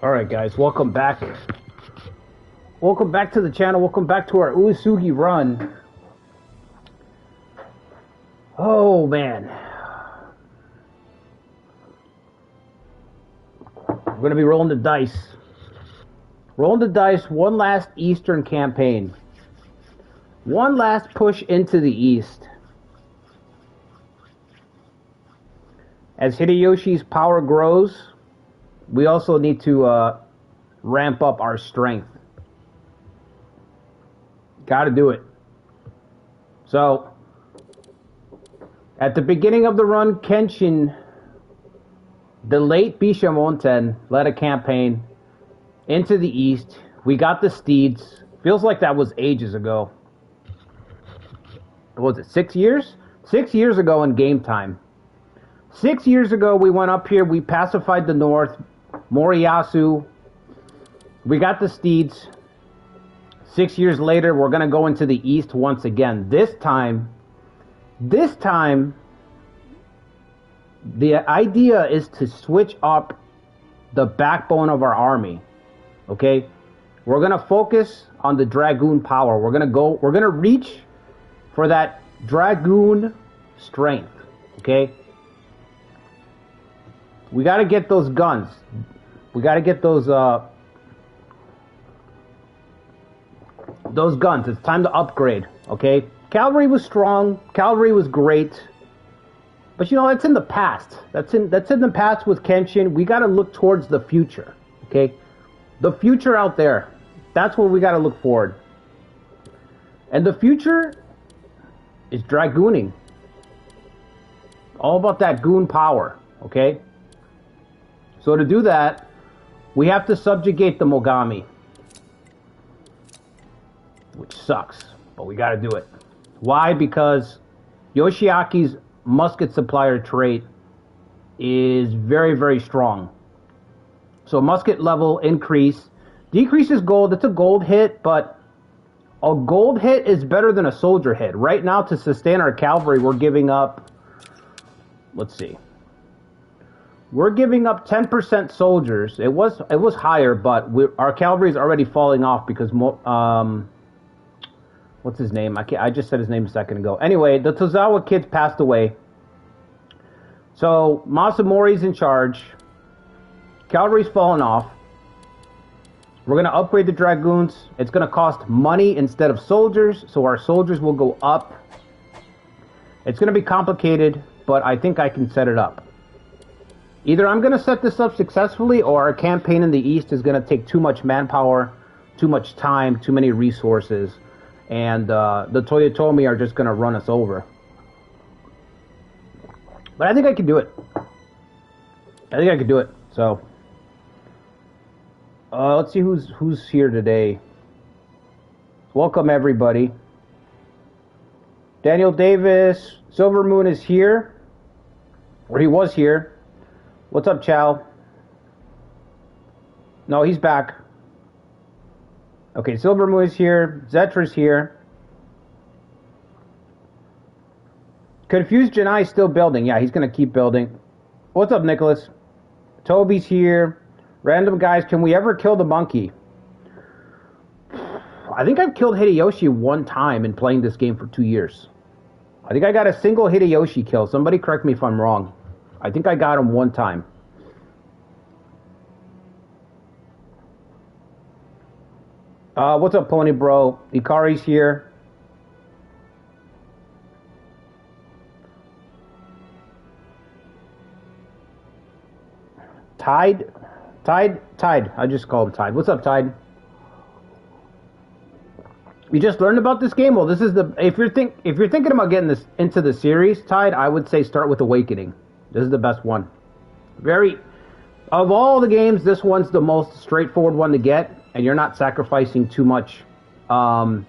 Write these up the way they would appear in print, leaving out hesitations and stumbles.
Alright guys, welcome back. Welcome back to the channel. Welcome back to our Uesugi run. Oh man. We're going to be rolling the dice. Rolling the dice, one last Eastern campaign. One last push into the East. As Hideyoshi's power grows, we also need to ramp up our strength. Gotta do it. So, at the beginning of the run, Kenshin, the late Bishamonten, led a campaign into the East. We got the steeds. Feels like that was ages ago. What was it, 6 years? 6 years ago in game time. 6 years ago, we went up here, we pacified the north, Moriyasu. We got the steeds. 6 years later, we're going to go into the east once again. This time, the idea is to switch up the backbone of our army. Okay? We're going to focus on the Dragoon power. We're going to reach for that Dragoon strength. Okay? We got to get those guns. We got to get those guns. It's time to upgrade, okay? Cavalry was strong. Cavalry was great. But you know, that's in the past. That's in the past with Kenshin. We got to look towards the future, okay? The future out there. That's where we got to look forward. And the future is Dragooning. All about that goon power, okay? So to do that, we have to subjugate the Mogami. Which sucks, but we gotta do it. Why? Because Yoshiaki's musket supplier trait is very, very strong. So musket level increase. Decreases gold. It's a gold hit, but a gold hit is better than a soldier hit. Right now, to sustain our cavalry, we're giving up... Let's see. We're giving up 10% soldiers. It was higher, but our cavalry is already falling off because what's his name? I just said his name a second ago. Anyway, the Tozawa kids passed away. So Masamori's in charge. Cavalry's falling off. We're going to upgrade the Dragoons. It's going to cost money instead of soldiers, so our soldiers will go up. It's going to be complicated, but I think I can set it up. Either I'm going to set this up successfully, or our campaign in the East is going to take too much manpower, too much time, too many resources, and the Toyotomi are just going to run us over. But I think I can do it. I think I can do it. So, let's see who's here today. Welcome, everybody. Daniel Davis, Silver Moon is here, or he was here. What's up, Chow? No, he's back. Okay, Silver Moon is here. Zetra's here. Confused Janai is still building. Yeah, he's going to keep building. What's up, Nicholas? Toby's here. Random guys, can we ever kill the monkey? I think I've killed Hideyoshi one time in playing this game for 2 years. I think I got a single Hideyoshi kill. Somebody correct me if I'm wrong. I think I got him one time. What's up, Pony Bro? Ikari's here. Tide. I just call him Tide. What's up, Tide? You just learned about this game? Well, this is the... If you're thinking about getting this into the series, Tide, I would say start with Awakening. This is the best one. Of all the games, this one's the most straightforward one to get, and you're not sacrificing too much of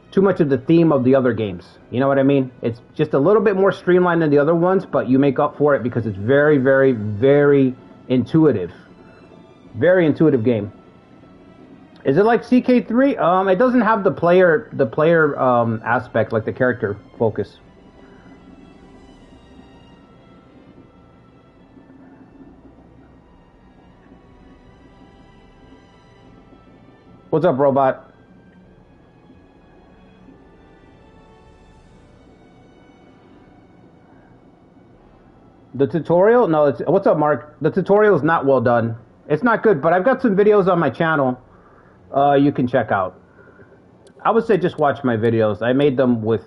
the theme of the other games. You know what I mean? It's just a little bit more streamlined than the other ones, but you make up for it because it's very, very, very intuitive. Very intuitive game. Is it like CK3? It doesn't have the player aspect, like the character focus. What's up, robot? The tutorial? No, what's up, Mark? The tutorial is not well done. It's not good, but I've got some videos on my channel you can check out. I would say just watch my videos. I made them with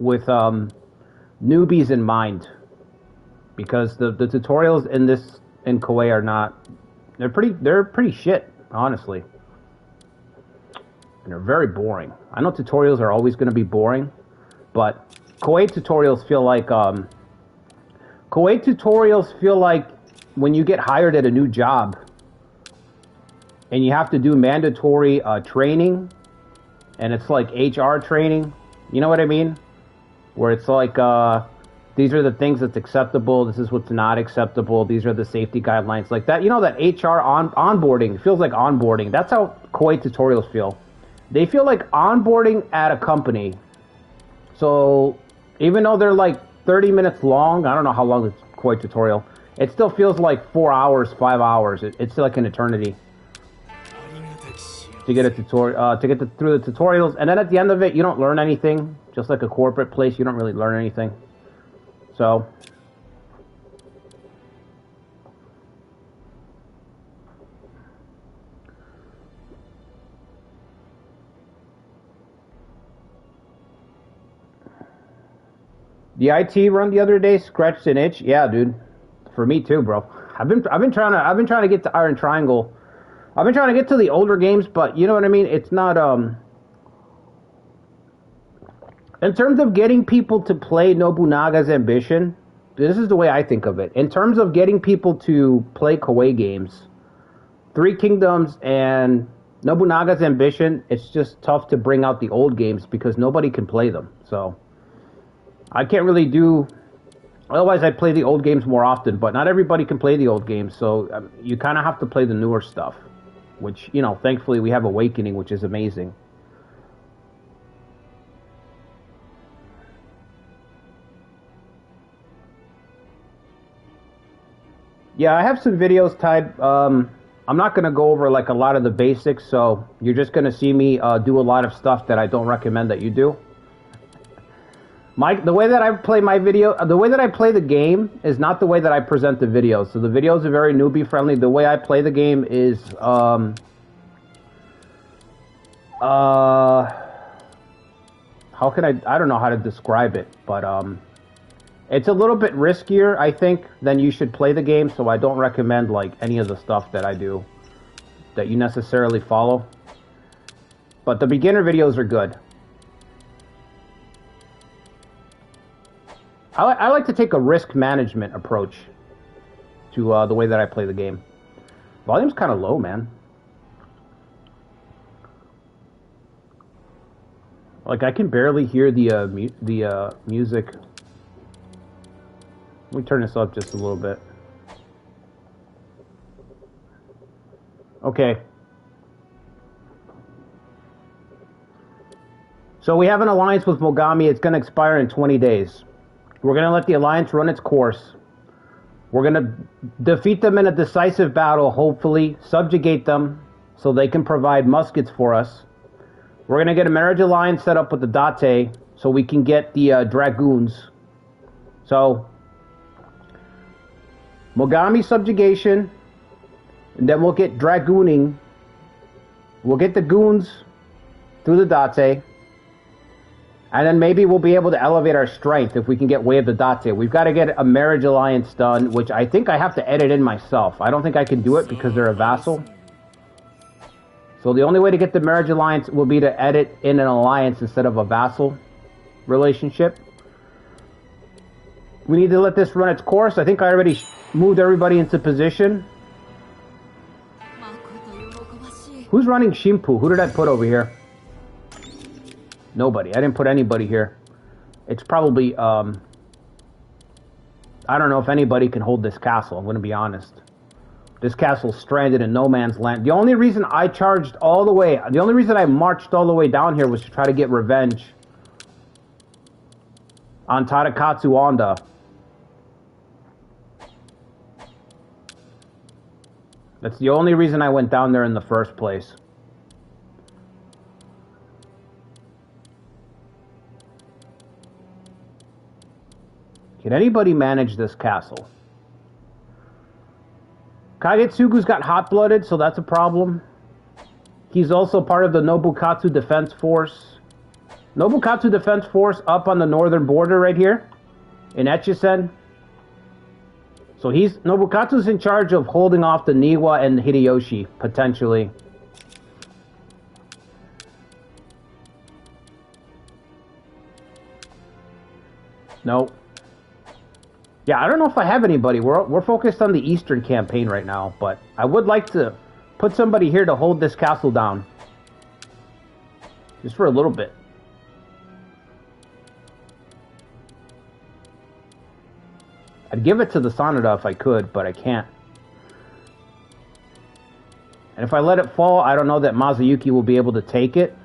newbies in mind, because the tutorials in Koei are not. They're pretty shit, honestly, and they're very boring. I know tutorials are always going to be boring, but Koei tutorials feel like when you get hired at a new job and you have to do mandatory training, and it's like HR training. You know what I mean? Where it's like, these are the things that's acceptable, this is what's not acceptable, these are the safety guidelines, like that. You know, that HR onboarding, it feels like onboarding. That's how Koei tutorials feel. They feel like onboarding at a company. So even though they're like 30 minutes long, I don't know how long the Koei tutorial, it still feels like 4 hours, 5 hours. It's like an eternity to get a tutorial, through the tutorials, and then at the end of it, you don't learn anything. Just like a corporate place, you don't really learn anything. So, the IT run the other day scratched an itch. Yeah, dude, for me too, bro. I've been trying to get to Iron Triangle. I've been trying to get to the older games, but you know what I mean? It's not, in terms of getting people to play Nobunaga's Ambition, this is the way I think of it. In terms of getting people to play Koei games, Three Kingdoms and Nobunaga's Ambition, it's just tough to bring out the old games because nobody can play them. So, I can't really do... Otherwise, I'd play the old games more often, but not everybody can play the old games, so you kind of have to play the newer stuff. Which, you know, thankfully we have Awakening, which is amazing. Yeah, I have some videos tied. I'm not going to go over like a lot of the basics, so you're just going to see me do a lot of stuff that I don't recommend that you do. The way that I play my video, the way that I play the game is not the way that I present the videos. So the videos are very newbie friendly. The way I play the game is, how can I don't know how to describe it, but, it's a little bit riskier, I think, than you should play the game. So I don't recommend like any of the stuff that I do that you necessarily follow. But the beginner videos are good. I like to take a risk management approach to the way that I play the game. Volume's kind of low, man. Like, I can barely hear the music. Let me turn this up just a little bit. Okay. So we have an alliance with Mogami. It's going to expire in 20 days. We're going to let the alliance run its course. We're going to defeat them in a decisive battle, hopefully, subjugate them so they can provide muskets for us. We're going to get a marriage alliance set up with the Date so we can get the Dragoons. So, Mogami subjugation, and then we'll get Dragooning. We'll get the goons through the Date. And then maybe we'll be able to elevate our strength if we can get Way of the Date. We've got to get a marriage alliance done, which I think I have to edit in myself. I don't think I can do it because they're a vassal. So the only way to get the marriage alliance will be to edit in an alliance instead of a vassal relationship. We need to let this run its course. I think I already moved everybody into position. Who's running Shimpu? Who did I put over here? Nobody. I didn't put anybody here. It's probably, I don't know if anybody can hold this castle, I'm going to be honest. This castle's stranded in no man's land. The only reason I charged all the way, the only reason I marched all the way down here was to try to get revenge on Tadakatsu Onda. That's the only reason I went down there in the first place. Can anybody manage this castle? Kagetsugu's got hot-blooded, so that's a problem. He's also part of the Nobukatsu Defense Force. Nobukatsu Defense Force up on the northern border right here in Echizen. So Nobukatsu's in charge of holding off the Niwa and Hideyoshi, potentially. No. Yeah, I don't know if I have anybody. We're focused on the Eastern campaign right now, but I would like to put somebody here to hold this castle down. Just for a little bit. I'd give it to the Sanada if I could, but I can't. And if I let it fall, I don't know that Masayuki will be able to take it.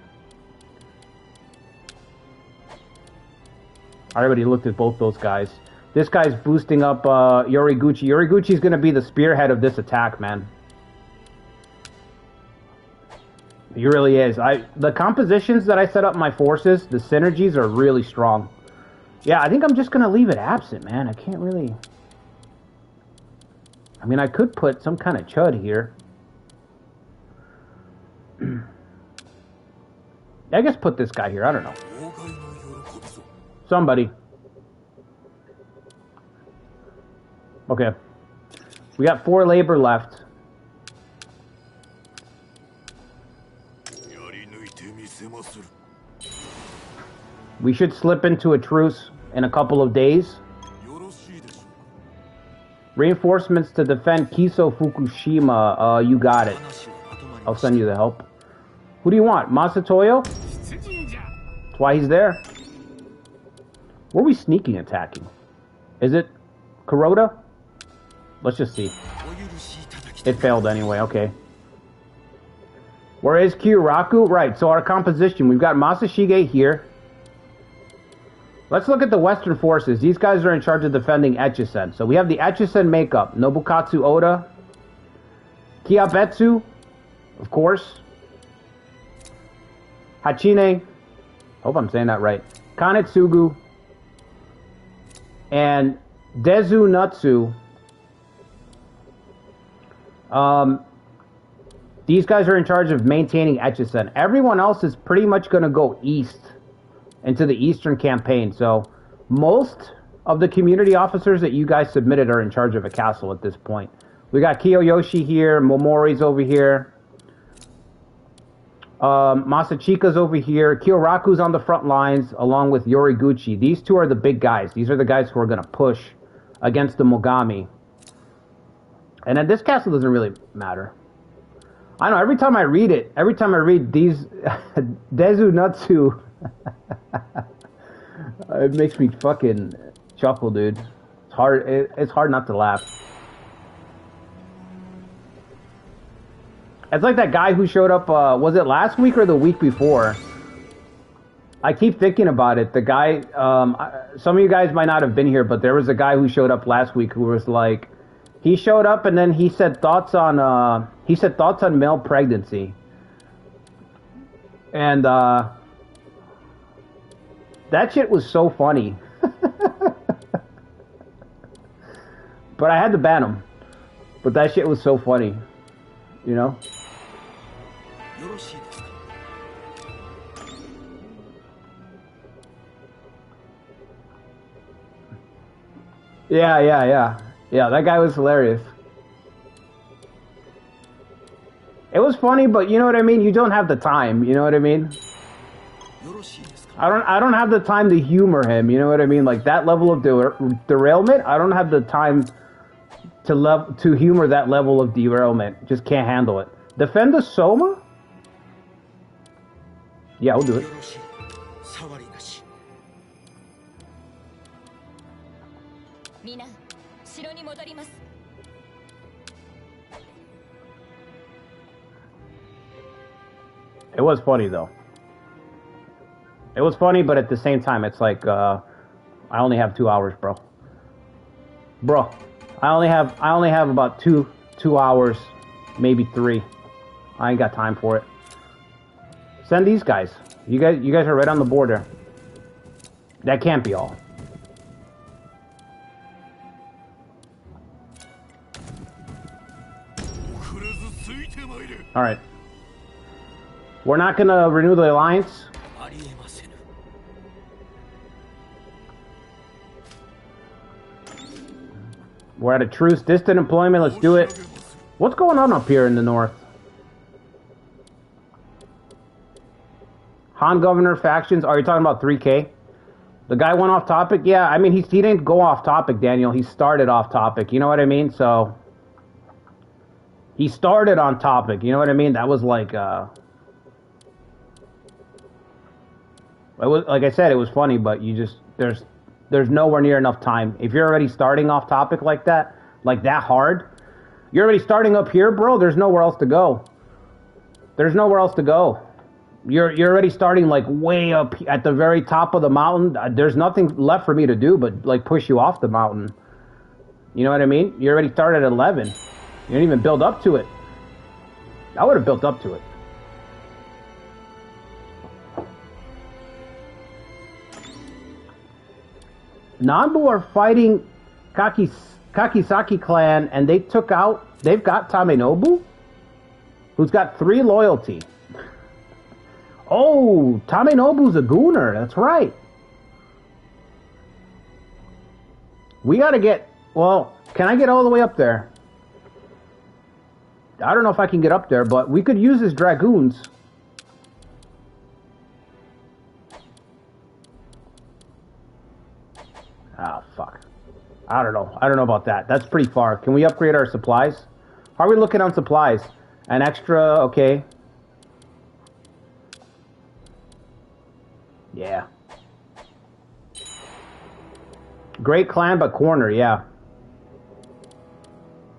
I already looked at both those guys. This guy's boosting up Yoriguchi. Yoriguchi's going to be the spearhead of this attack, man. He really is. The compositions that I set up my forces, the synergies are really strong. Yeah, I think I'm just going to leave it absent, man. I can't really... I mean, I could put some kind of chud here. I guess put this guy here. I don't know. Somebody. Okay. We got 4 labor left. We should slip into a truce in a couple of days. Reinforcements to defend Kiso Fukushima. You got it. I'll send you the help. Who do you want? Masatoyo? That's why he's there. Where are we sneaking attacking? Is it Kuroda? Let's just see. It failed anyway, okay. Where is Kyoraku? Right, so our composition. We've got Masashige here. Let's look at the Western forces. These guys are in charge of defending Echizen. So we have the Echizen makeup. Nobukatsu Oda. Kiabetsu, of course. Hachine. Hope I'm saying that right. Kanetsugu. And Dezu Natsu. These guys are in charge of maintaining Echizen. Everyone else is pretty much going to go east into the Eastern campaign. So most of the community officers that you guys submitted are in charge of a castle at this point. We got Kiyoyoshi here, Momori's over here, Masachika's over here, Kyoraku's on the front lines along with Yoriguchi. These two are the big guys. These are the guys who are going to push against the Mogami. And then this castle doesn't really matter. I know, every time I read these Dezu Natsu, it makes me fucking chuckle, dude. It's hard not to laugh. It's like that guy who showed up, was it last week or the week before? I keep thinking about it. The guy, some of you guys might not have been here, but there was a guy who showed up last week who was like, he showed up and then he said thoughts on male pregnancy. And, that shit was so funny. But I had to ban him. But that shit was so funny. You know? Yeah, that guy was hilarious. It was funny, but you know what I mean? You don't have the time, you know what I mean? I don't have the time to humor him, you know what I mean? Like that level of derailment, I don't have the time to humor that level of derailment. Just can't handle it. Defend the Soma? Yeah, we'll do it. It was funny though. It was funny, but at the same time, it's like I only have 2 hours, bro. I only have about two hours, maybe 3. I ain't got time for it. Send these guys. You guys are right on the border. That can't be all. Alright. We're not gonna renew the alliance. We're at a truce. Distant employment. Let's do it. What's going on up here in the north? Han Governor factions. Are you talking about 3K? The guy went off topic? Yeah, I mean, he didn't go off topic, Daniel. He started off topic. You know what I mean? So, he started on topic. You know what I mean? That was like, it was, like I said, it was funny, but you just, there's nowhere near enough time. If you're already starting off topic like that hard, you're already starting up here, bro, there's nowhere else to go. There's nowhere else to go. You're already starting like way up at the very top of the mountain. There's nothing left for me to do but like push you off the mountain. You know what I mean? You already started at 11. You didn't even build up to it. I would have built up to it. Nanbu are fighting Kakisaki clan, and they've got Tamenobu, who's got 3 loyalty. Oh, Tamenobu's a gooner. That's right. We gotta get... Well, can I get all the way up there? I don't know if I can get up there, but we could use his Dragoons. Oh, fuck. I don't know. I don't know about that. That's pretty far. Can we upgrade our supplies? How are we looking on supplies? An extra... Okay. Yeah. Great clan, but corner, yeah.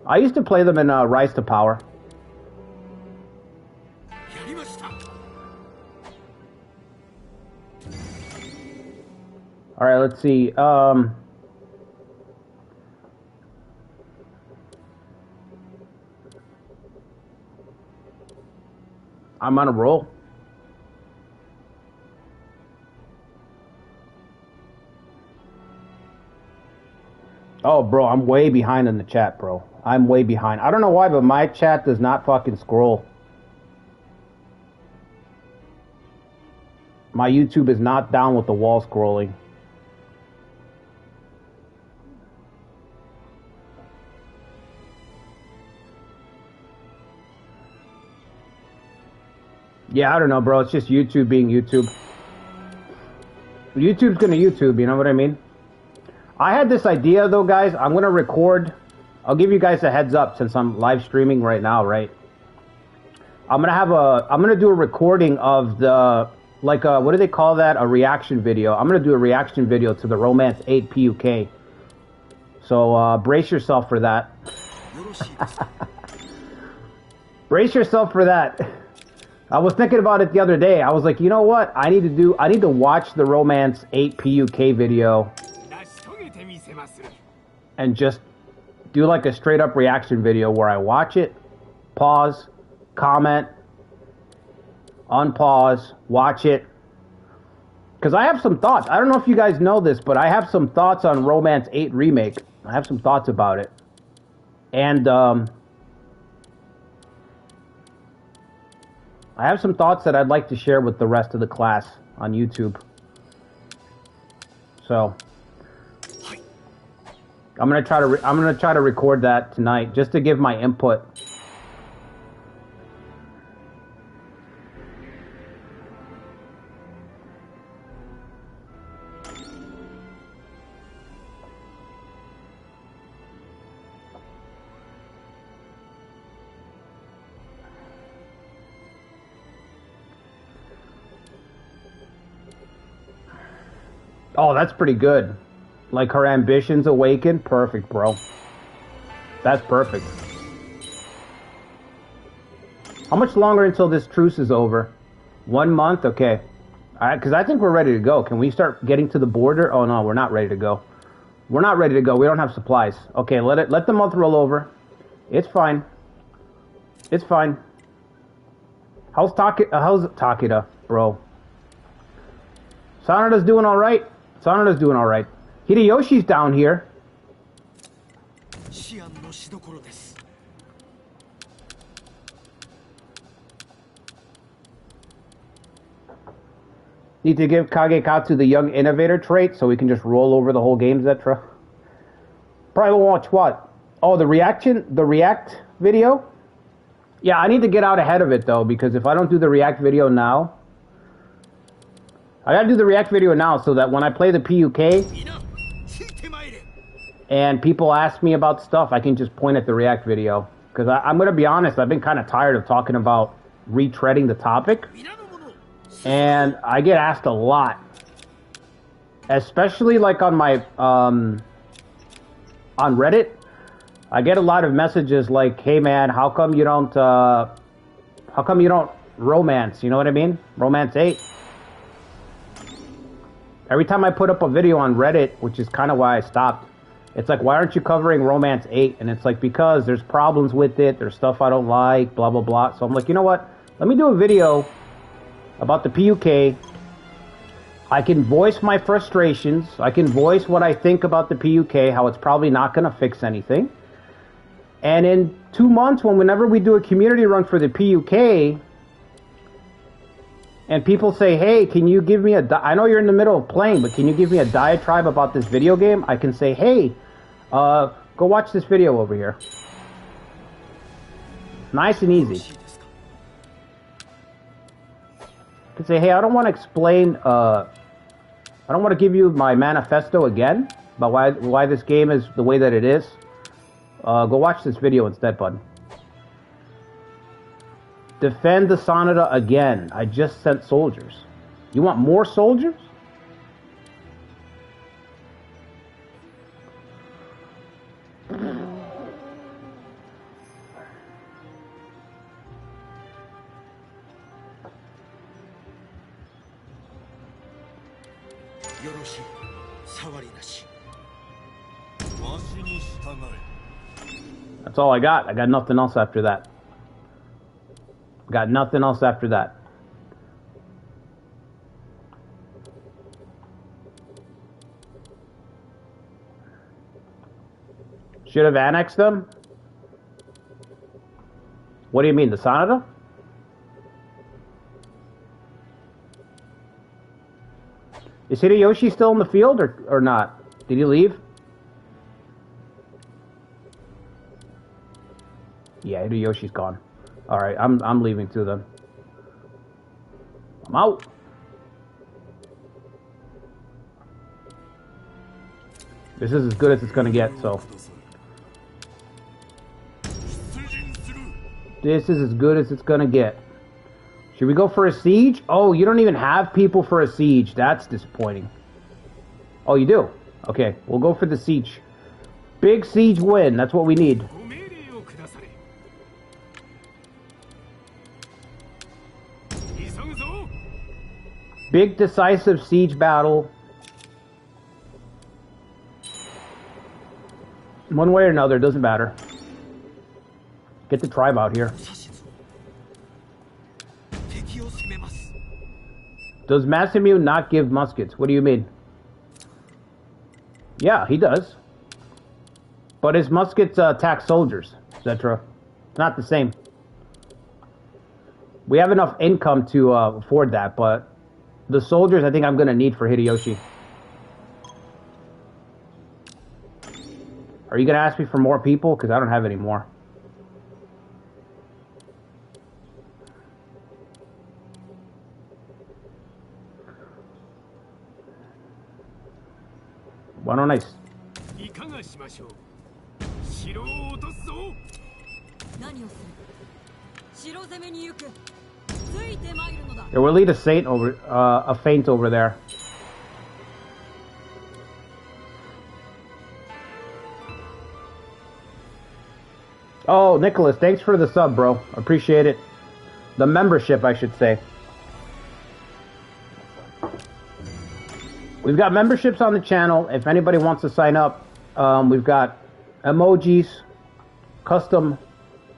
I used to play them in Rise to Power. Alright, let's see. I'm on a roll. Oh, bro, I'm way behind in the chat, bro. I'm way behind. I don't know why, but my chat does not fucking scroll. My YouTube is not down with the wall scrolling. Yeah, I don't know, bro. It's just YouTube being YouTube. YouTube's gonna YouTube, you know what I mean? I had this idea, though, guys. I'm gonna record. I'll give you guys a heads up since I'm live streaming right now, right? I'm gonna do a recording of the, like, what do they call that? A reaction video. I'm gonna do a reaction video to the Romance 8 PUK. So, brace yourself for that. Brace yourself for that. I was thinking about it the other day. I was like, you know what? I need to watch the Romance 8 PUK video and just do like a straight up reaction video where I watch it, pause, comment, unpause, watch it. Because I have some thoughts. I don't know if you guys know this, but I have some thoughts on Romance 8 Remake. I have some thoughts about it. And, I have some thoughts that I'd like to share with the rest of the class on YouTube. So I'm gonna try to record that tonight just to give my input. Oh, that's pretty good. Like her ambitions awaken. Perfect, bro. That's perfect. How much longer until this truce is over? 1 month? Okay. Alright, because I think we're ready to go. Can we start getting to the border? Oh, no, we're not ready to go. We're not ready to go. We don't have supplies. Okay, let the month roll over. It's fine. It's fine. How's Takeda, bro? Sanada's doing alright. Sanada's doing alright. Hideyoshi's down here. Need to give Kagekatsu the young innovator trait so we can just roll over the whole game, Zetra. Probably won't watch what? Oh, the React video? Yeah, I need to get out ahead of it, though, because if I don't do the React video now... I gotta do the React video now so that when I play the PUK and people ask me about stuff, I can just point at the React video. Because I'm gonna be honest, I've been kind of tired of talking about retreading the topic. And I get asked a lot. Especially like on my... on Reddit. I get a lot of messages like, hey man, how come you don't romance, you know what I mean? Romance 8. Every time I put up a video on Reddit, which is kind of why I stopped, it's like, why aren't you covering Romance 8? And it's like, because there's problems with it, there's stuff I don't like, blah, blah, blah. So I'm like, you know what? Let me do a video about the PUK. I can voice my frustrations. I can voice what I think about the PUK, how it's probably not going to fix anything. And in 2 months, whenever we do a community run for the PUK, and people say, hey, can you give me I know you're in the middle of playing, but can you give me a diatribe about this video game? I can say, hey, go watch this video over here. Nice and easy. I can say, hey, I don't want to explain, I don't want to give you my manifesto again about why this game is the way that it is. Go watch this video instead, bud. Defend the Sonata again. I just sent soldiers. You want more soldiers? That's all I got. I got nothing else after that. Got nothing else after that. Should have annexed them? What do you mean, the Sonata? Is Hideyoshi still in the field or not? Did he leave? Yeah, Hideyoshi's gone. Alright, I'm leaving too then. I'm out. This is as good as it's gonna get, so. This is as good as it's gonna get. Should we go for a siege? Oh, you don't even have people for a siege. That's disappointing. Oh, you do? Okay, we'll go for the siege. Big siege win. That's what we need. Big decisive siege battle. One way or another, doesn't matter. Get the tribe out here. Does Masamune not give muskets? What do you mean? Yeah, he does. But his muskets attack soldiers, etc. It's not the same. We have enough income to afford that, but the soldiers I think I'm going to need for Hideyoshi. Are you going to ask me for more people? Because I don't have any more. Why don't I... Yeah, we'll lead a feint over there. Oh, Nicholas, thanks for the sub, bro. Appreciate it. The membership, I should say. We've got memberships on the channel. If anybody wants to sign up, we've got emojis, custom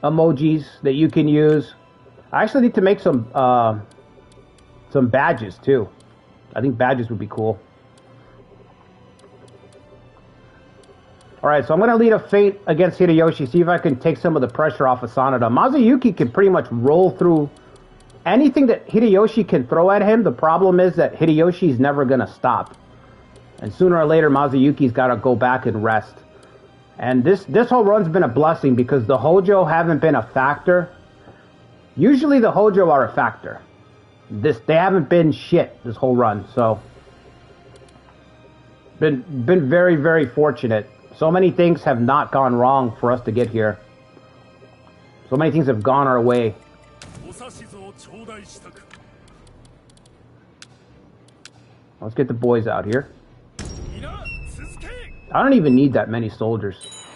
emojis that you can use. I actually need to make some badges too. I think badges would be cool. Alright, so I'm going to lead a feint against Hideyoshi, see if I can take some of the pressure off of Sanada. Mazuyuki can pretty much roll through anything that Hideyoshi can throw at him, the problem is that Hideyoshi's never going to stop. And sooner or later, Mazuyuki's got to go back and rest. And this whole run's been a blessing because the Hojo haven't been a factor. Usually the Hojo are a factor. They haven't been shit this whole run, so been very, very fortunate. So many things have not gone wrong for us to get here. So many things have gone our way. Let's get the boys out here. I don't even need that many soldiers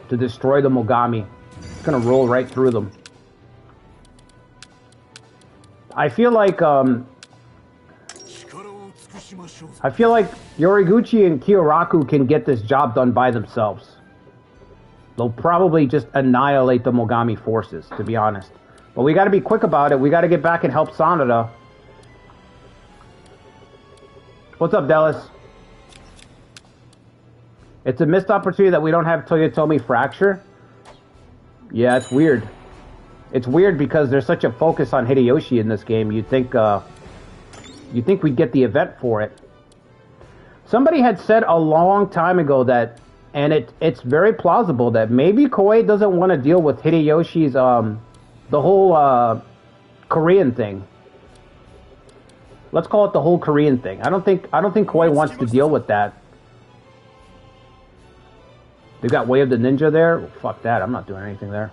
to destroy the Mogami. It's gonna roll right through them. I feel like Yoriguchi and Kyoraku can get this job done by themselves. They'll probably just annihilate the Mogami forces, to be honest. But we got to be quick about it. We got to get back and help Sanada. What's up, Dallas? It's a missed opportunity that we don't have Toyotomi Fracture. Yeah, it's weird. It's weird because there's such a focus on Hideyoshi in this game. You'd think we'd get the event for it. Somebody had said a long time ago that, and it's very plausible that maybe Koei doesn't want to deal with Hideyoshi's the whole Korean thing. Let's call it the whole Korean thing. I don't think Koei wants to deal with that. They've got Way of the Ninja there. Fuck that. I'm not doing anything there.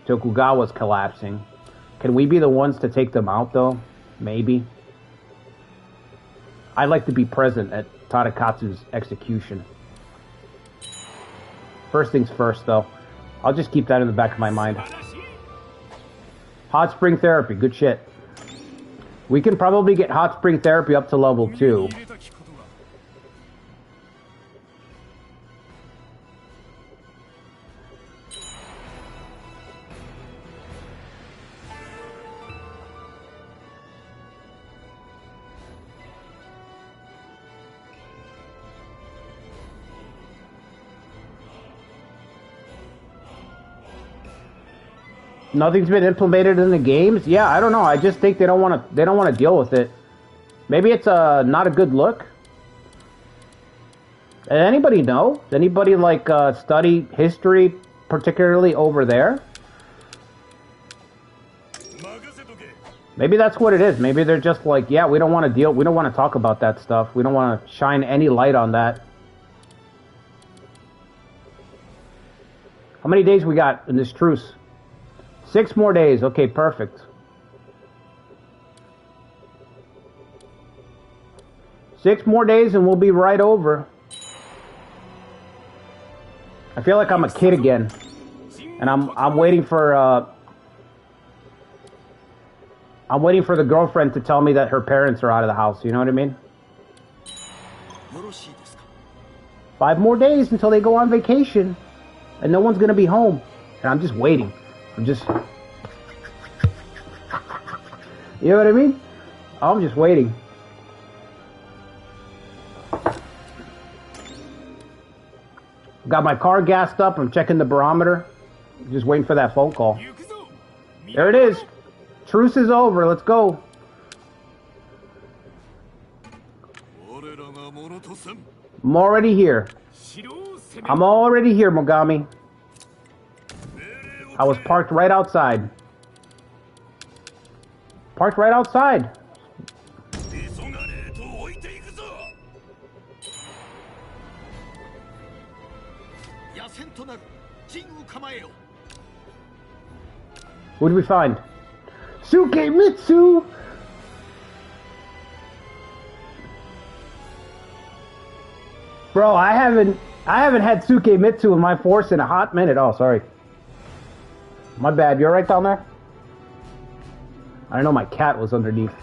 Tokugawa's collapsing. Can we be the ones to take them out, though? Maybe. I'd like to be present at Tadakatsu's execution. First things first, though. I'll just keep that in the back of my mind. Hot Spring Therapy. Good shit. We can probably get Hot Spring Therapy up to level 2. Nothing's been implemented in the games. Yeah, I don't know. I just think they don't want to deal with it. Maybe it's not a good look. Anybody know? Does anybody like study history, particularly over there? Maybe that's what it is. Maybe they're just like, yeah, we don't want to deal. We don't want to talk about that stuff. We don't want to shine any light on that. How many days we got in this truce? 6 more days. Okay, perfect. 6 more days and we'll be right over. I feel like I'm a kid again. And I'm waiting for the girlfriend to tell me that her parents are out of the house, you know what I mean? 5 more days until they go on vacation. And no one's gonna be home. And I'm just waiting. I'm just... You know what I mean? I'm just waiting. Got my car gassed up. I'm checking the barometer. Just waiting for that phone call. There it is. Truce is over. Let's go. I'm already here. I'm already here, Mogami. I was parked right outside. Parked right outside. What did we find? Sukemitsu! Bro, I haven't had Sukemitsu in my force in a hot minute. Oh, sorry. My bad. You alright down there? I don't know, my cat was underneath.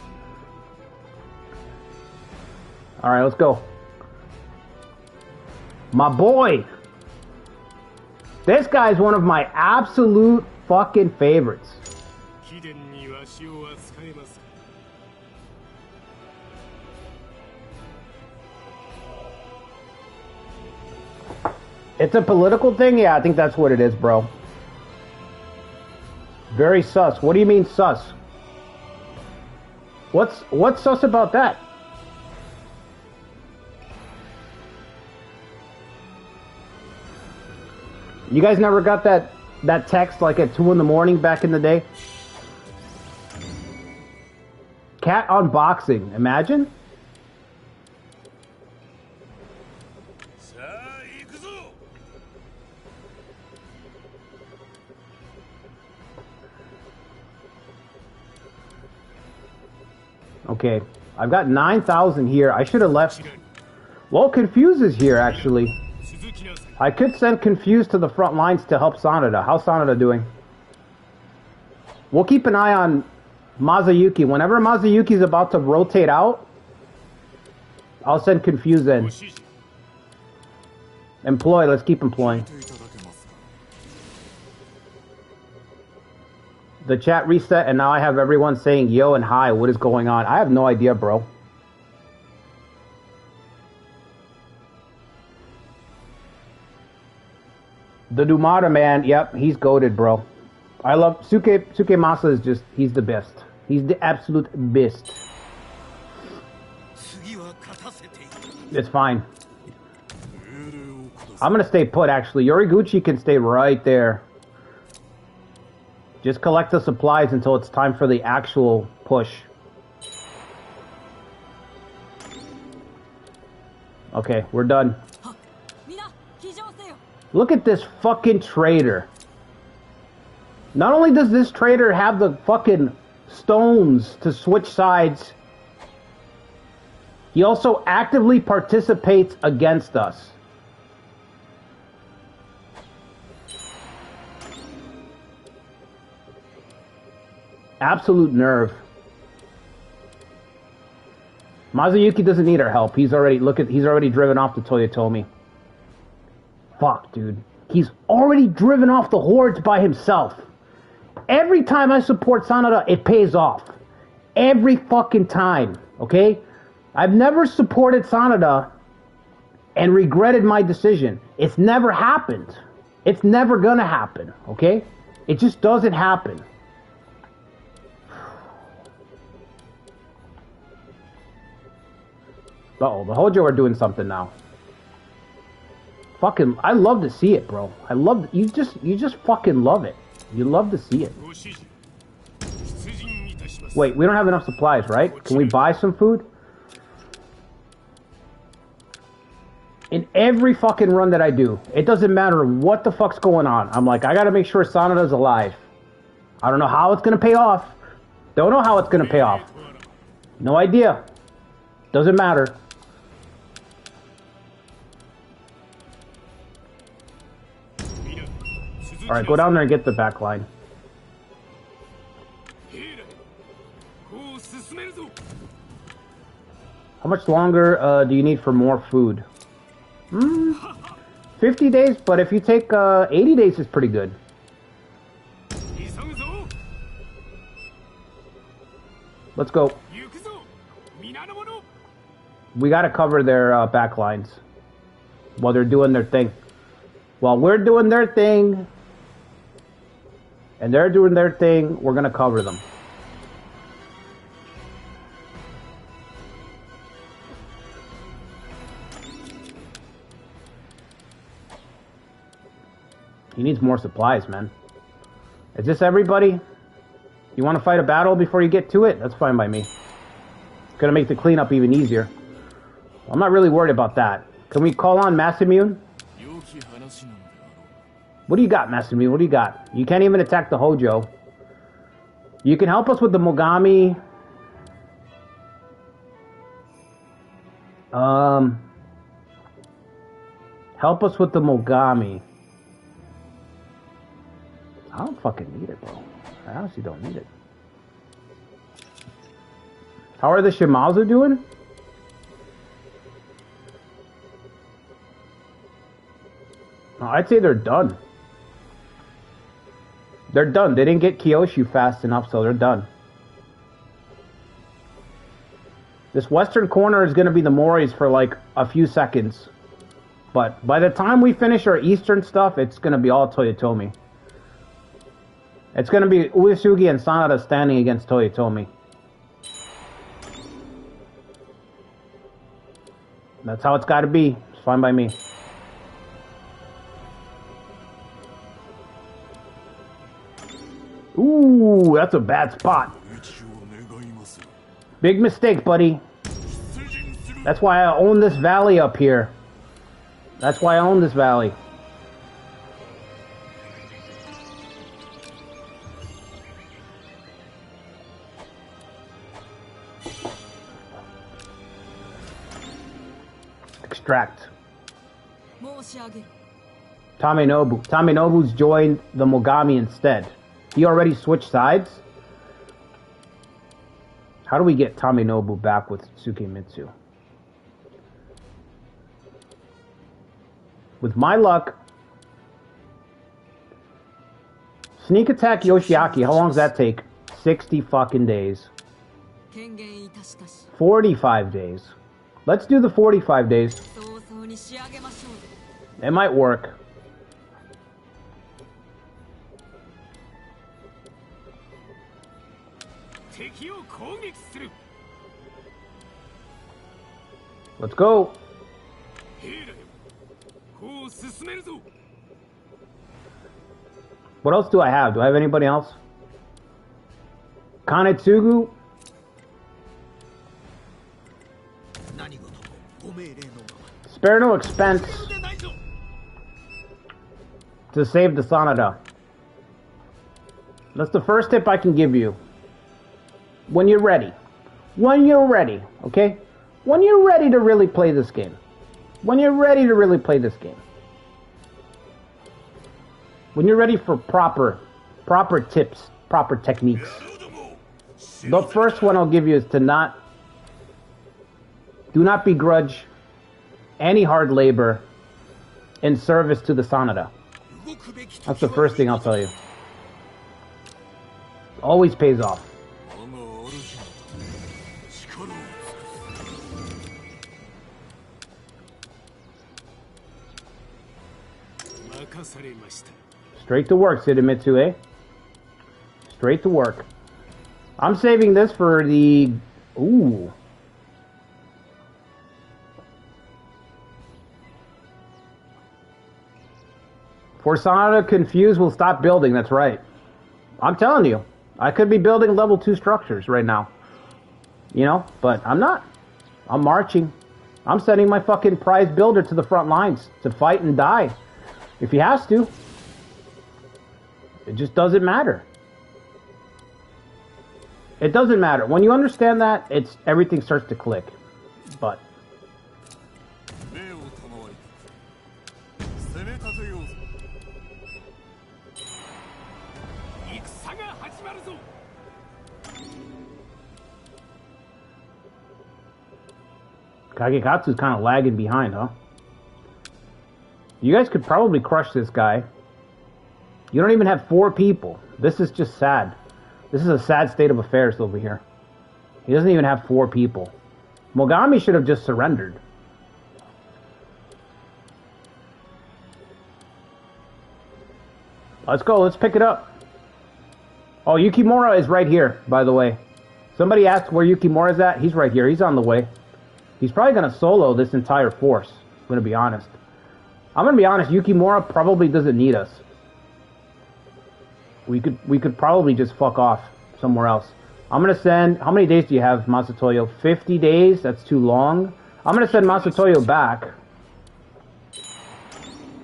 Alright, let's go. My boy! This guy's one of my absolute fucking favorites. It's a political thing? Yeah, I think that's what it is, bro. Very sus. What do you mean sus? What's sus about that? You guys never got that text like at 2 in the morning back in the day? Cat unboxing. Imagine. Okay, I've got 9,000 here. I should have left. Well, Confuse is here, actually. I could send Confuse to the front lines to help Sanada. How's Sanada doing? We'll keep an eye on Mazayuki. Whenever Mazayuki's about to rotate out, I'll send Confuse in. Employ, let's keep employing. The chat reset, and now I have everyone saying yo and hi. What is going on? I have no idea, bro. The Dumata man, yep, he's goated, bro. I love Sukemasa is just, he's the best. He's the absolute best. It's fine. I'm gonna stay put, actually. Yoriguchi can stay right there. Just collect the supplies until it's time for the actual push. Okay, we're done. Look at this fucking traitor. Not only does this traitor have the fucking stones to switch sides, he also actively participates against us. Absolute nerve. Mazayuki doesn't need our help. He's already he's already driven off the Toyotomi. Fuck, dude. He's already driven off the hordes by himself. Every time I support Sanada, it pays off. Every fucking time, okay? I've never supported Sanada and regretted my decision. It's never happened. It's never gonna happen, okay? It just doesn't happen. Uh-oh, the Hojo are doing something now. Fucking, I love to see it, bro. I love, you just fucking love it. You love to see it. Wait, we don't have enough supplies, right? Can we buy some food? In every fucking run that I do, it doesn't matter what the fuck's going on. I'm like, I gotta make sure Sanada's alive. I don't know how it's gonna pay off. Don't know how it's gonna pay off. No idea. Doesn't matter. Alright, go down there and get the back line. How much longer do you need for more food? 50 days, but if you take 80 days is pretty good. Let's go. We gotta cover their back lines while they're doing their thing. While we're doing their thing and they're doing their thing, we're gonna cover them. He needs more supplies, man. Is this everybody? You want to fight a battle before you get to it? That's fine by me. It's gonna make the cleanup even easier. I'm not really worried about that. Can we call on Masamune? What do you got, Masamune? What do you got? You can't even attack the Hojo. You can help us with the Mogami. Help us with the Mogami. I don't fucking need it, bro. I honestly don't need it. How are the Shimazu doing? Oh, I'd say they're done. They're done. They didn't get Kyoshu fast enough, so they're done. This western corner is going to be the Moris for like a few seconds. But by the time we finish our eastern stuff, it's going to be all Toyotomi. It's going to be Uesugi and Sanada standing against Toyotomi. That's how it's got to be. It's fine by me. Ooh, that's a bad spot. Big mistake, buddy. That's why I own this valley up here. That's why I own this valley. Extract. Tamenobu. Tamenobu's joined the Mogami instead. He already switched sides? How do we get Tamenobu back with Tsukemitsu? With my luck, sneak attack Yoshiaki. How long does that take? 60 fucking days. 45 days. Let's do the 45 days. It might work. Let's go. What else do I have? Do I have anybody else? Kanetsugu. Spare no expense to save the Sanada. That's the first tip I can give you. When you're ready. When you're ready, okay? When you're ready to really play this game. When you're ready to really play this game. When you're ready for proper tips, proper techniques. The first one I'll give you is to do not begrudge any hard labor in service to the Sanada. That's the first thing I'll tell you. Always pays off. Straight to work, Shidomitsu, eh? Straight to work. I'm saving this for the... Ooh. For Sanada confused, we'll stop building. That's right. I'm telling you. I could be building level 2 structures right now. You know? But I'm not. I'm marching. I'm sending my fucking prize builder to the front lines to fight and die. If he has to. It just doesn't matter. It doesn't matter. When you understand that, everything starts to click. But Kagekatsu's kind of lagging behind, huh? You guys could probably crush this guy. You don't even have 4 people. This is just sad. This is a sad state of affairs over here. He doesn't even have 4 people. Mogami should have just surrendered. Let's go. Let's pick it up. Oh, Yukimura is right here, by the way. Somebody asked where Yukimura is at. He's right here. He's on the way. He's probably going to solo this entire force. I'm going to be honest. I'm going to be honest. Yukimura probably doesn't need us. We could probably just fuck off somewhere else. I'm going to send... How many days do you have, Masatoyo? 50 days? That's too long. I'm going to send Masatoyo back.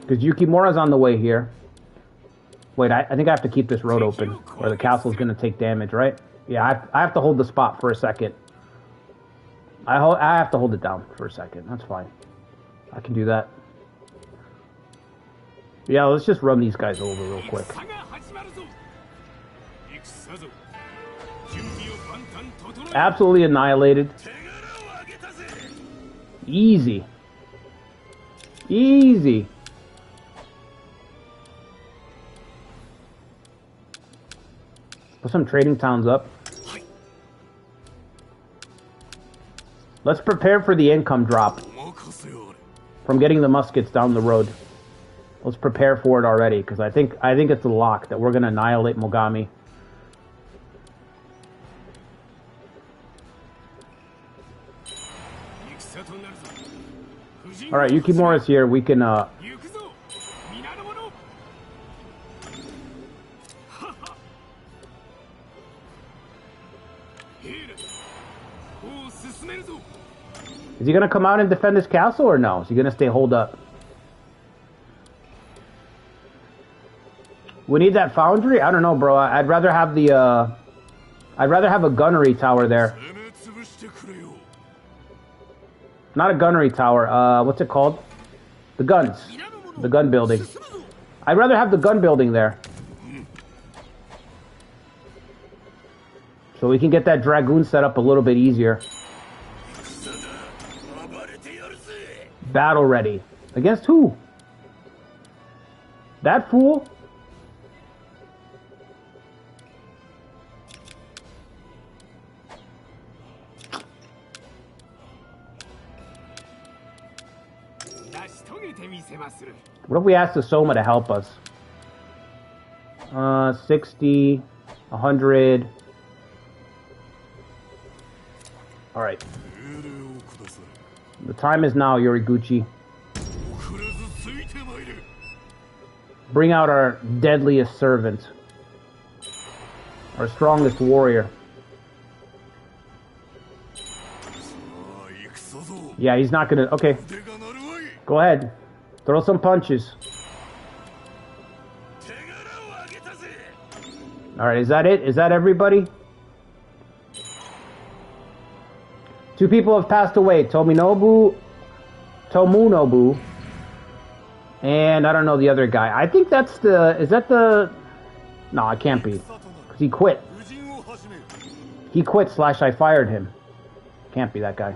Because Yukimura's on the way here. Wait, I think I have to keep this road open. Or the castle's going to take damage, right? Yeah, I have to hold the spot for a second. I have to hold it down for a second. That's fine. I can do that. Yeah, let's just run these guys over real quick. Absolutely annihilated. Easy. Easy. Put some trading towns up. Let's prepare for the income drop from getting the muskets down the road. Let's prepare for it already, because I think it's a lock that we're gonna annihilate Mogami. All right, Yukimura's here. We can. Is he gonna come out and defend his castle or no? Is he gonna stay holed up? We need that foundry? I don't know, bro. I'd rather have the, I'd rather have a gunnery tower there. Not a gunnery tower, what's it called? The guns. The gun building. I'd rather have the gun building there. So we can get that Dragoon set up a little bit easier. Battle ready. Against who? That fool? What if we ask the Soma to help us? 60, 100. Alright. The time is now, Yoriguchi. Bring out our deadliest servant. Our strongest warrior. Yeah, he's not gonna... Okay. Go ahead. Throw some punches. Alright, is that it? Is that everybody? 2 people have passed away. Tomunobu, and I don't know the other guy. I think that's the... Is that the... No, it can't be. Because he quit. He quit / I fired him. Can't be that guy.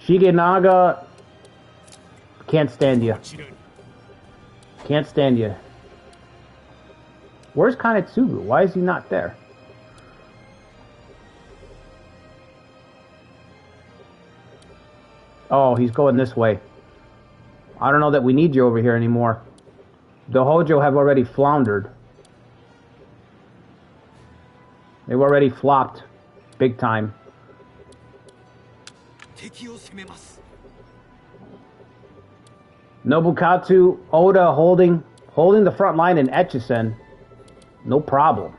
Shigenaga, can't stand you. Can't stand you. Where's Kanetsugu? Why is he not there? Oh, he's going this way. I don't know that we need you over here anymore. The Hojo have already floundered. They've already flopped. Big time. Nobukatsu, Oda holding the front line in Echizen. No problem.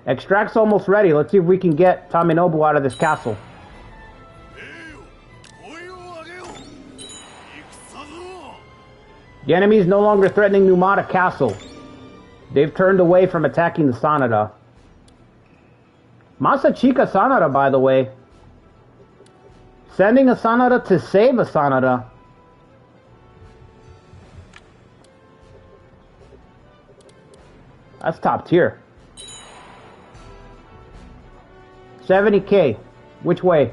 Extract's almost ready. Let's see if we can get Taminobu out of this castle. The enemy is no longer threatening Numata Castle. They've turned away from attacking the Sanada. Masachika Sanada, by the way. Sending a Sanada to save a Sanada. That's top tier. 70k. Which way?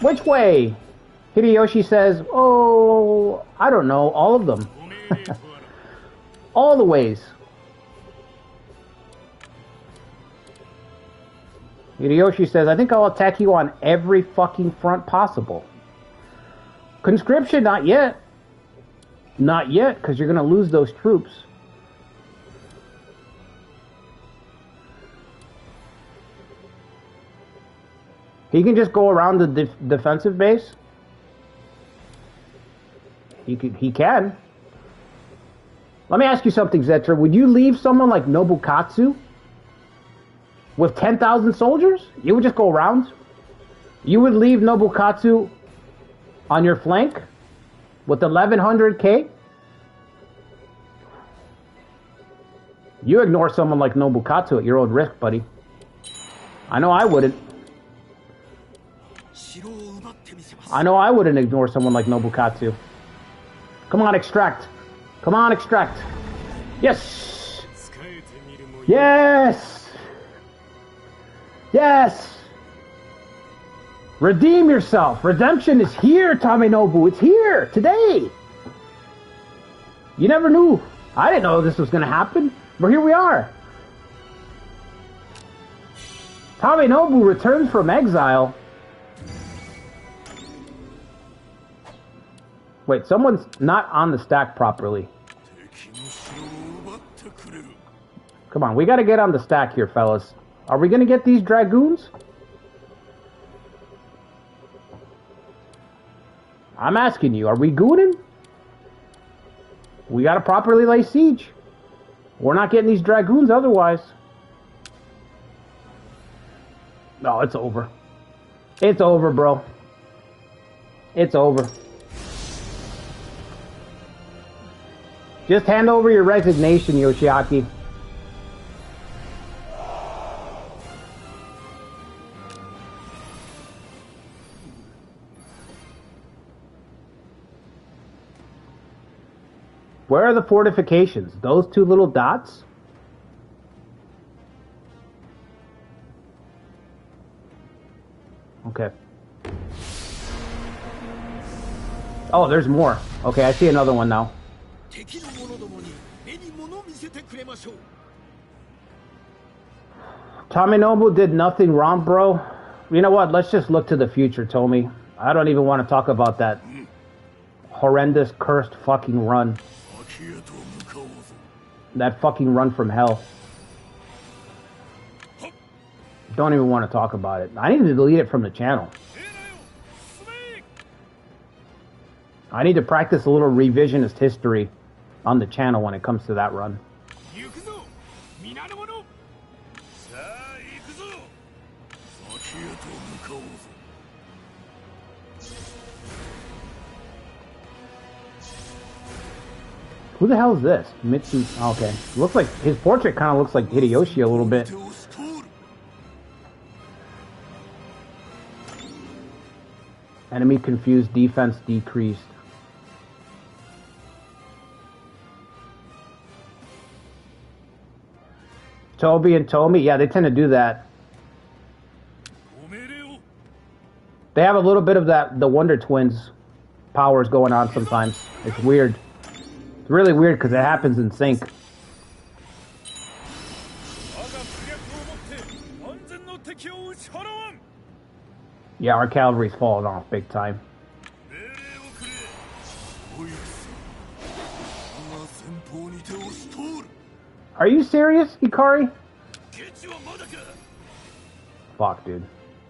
Which way? Hideyoshi says, oh, I don't know, all of them. All the ways. Hideyoshi says, I think I'll attack you on every fucking front possible. Conscription, not yet. Not yet, because you're going to lose those troops. He can just go around the defensive base. He can. Let me ask you something, Zetra. Would you leave someone like Nobukatsu with 10,000 soldiers? You would just go around? You would leave Nobukatsu on your flank with 1100k? You ignore someone like Nobukatsu at your own risk, buddy. I know I wouldn't. I know I wouldn't ignore someone like Nobukatsu. Come on, extract. Come on, extract. Yes! Yes! Yes! Redeem yourself. Redemption is here, Taminobu. It's here, today. You never knew. I didn't know this was going to happen. But here we are. Taminobu returns from exile. Wait, someone's not on the stack properly. Come on, we gotta get on the stack here, fellas. Are we gonna get these Dragoons? I'm asking you, are we gooning? We gotta properly lay siege. We're not getting these Dragoons otherwise. No, it's over. It's over, bro. It's over. Just hand over your resignation, Yoshiaki. Where are the fortifications? Those two little dots? Okay. Oh, there's more. Okay, I see another one now. Taminobu did nothing wrong, bro. You know what? Let's just look to the future, Tomi. I don't even want to talk about that horrendous, cursed fucking run. That fucking run from hell. Don't even want to talk about it. I need to delete it from the channel. I need to practice a little revisionist history on the channel when it comes to that run. Who the hell is this? Mitsu. Okay. Looks like his portrait kind of looks like Hideyoshi a little bit. Enemy confused, defense decreased. Toby and Tomi, yeah, they tend to do that. They have a little bit of that, the Wonder Twins powers going on sometimes. It's weird. It's really weird because it happens in sync. Yeah, our cavalry's falling off big time. Are you serious, Hikari? Fuck, dude.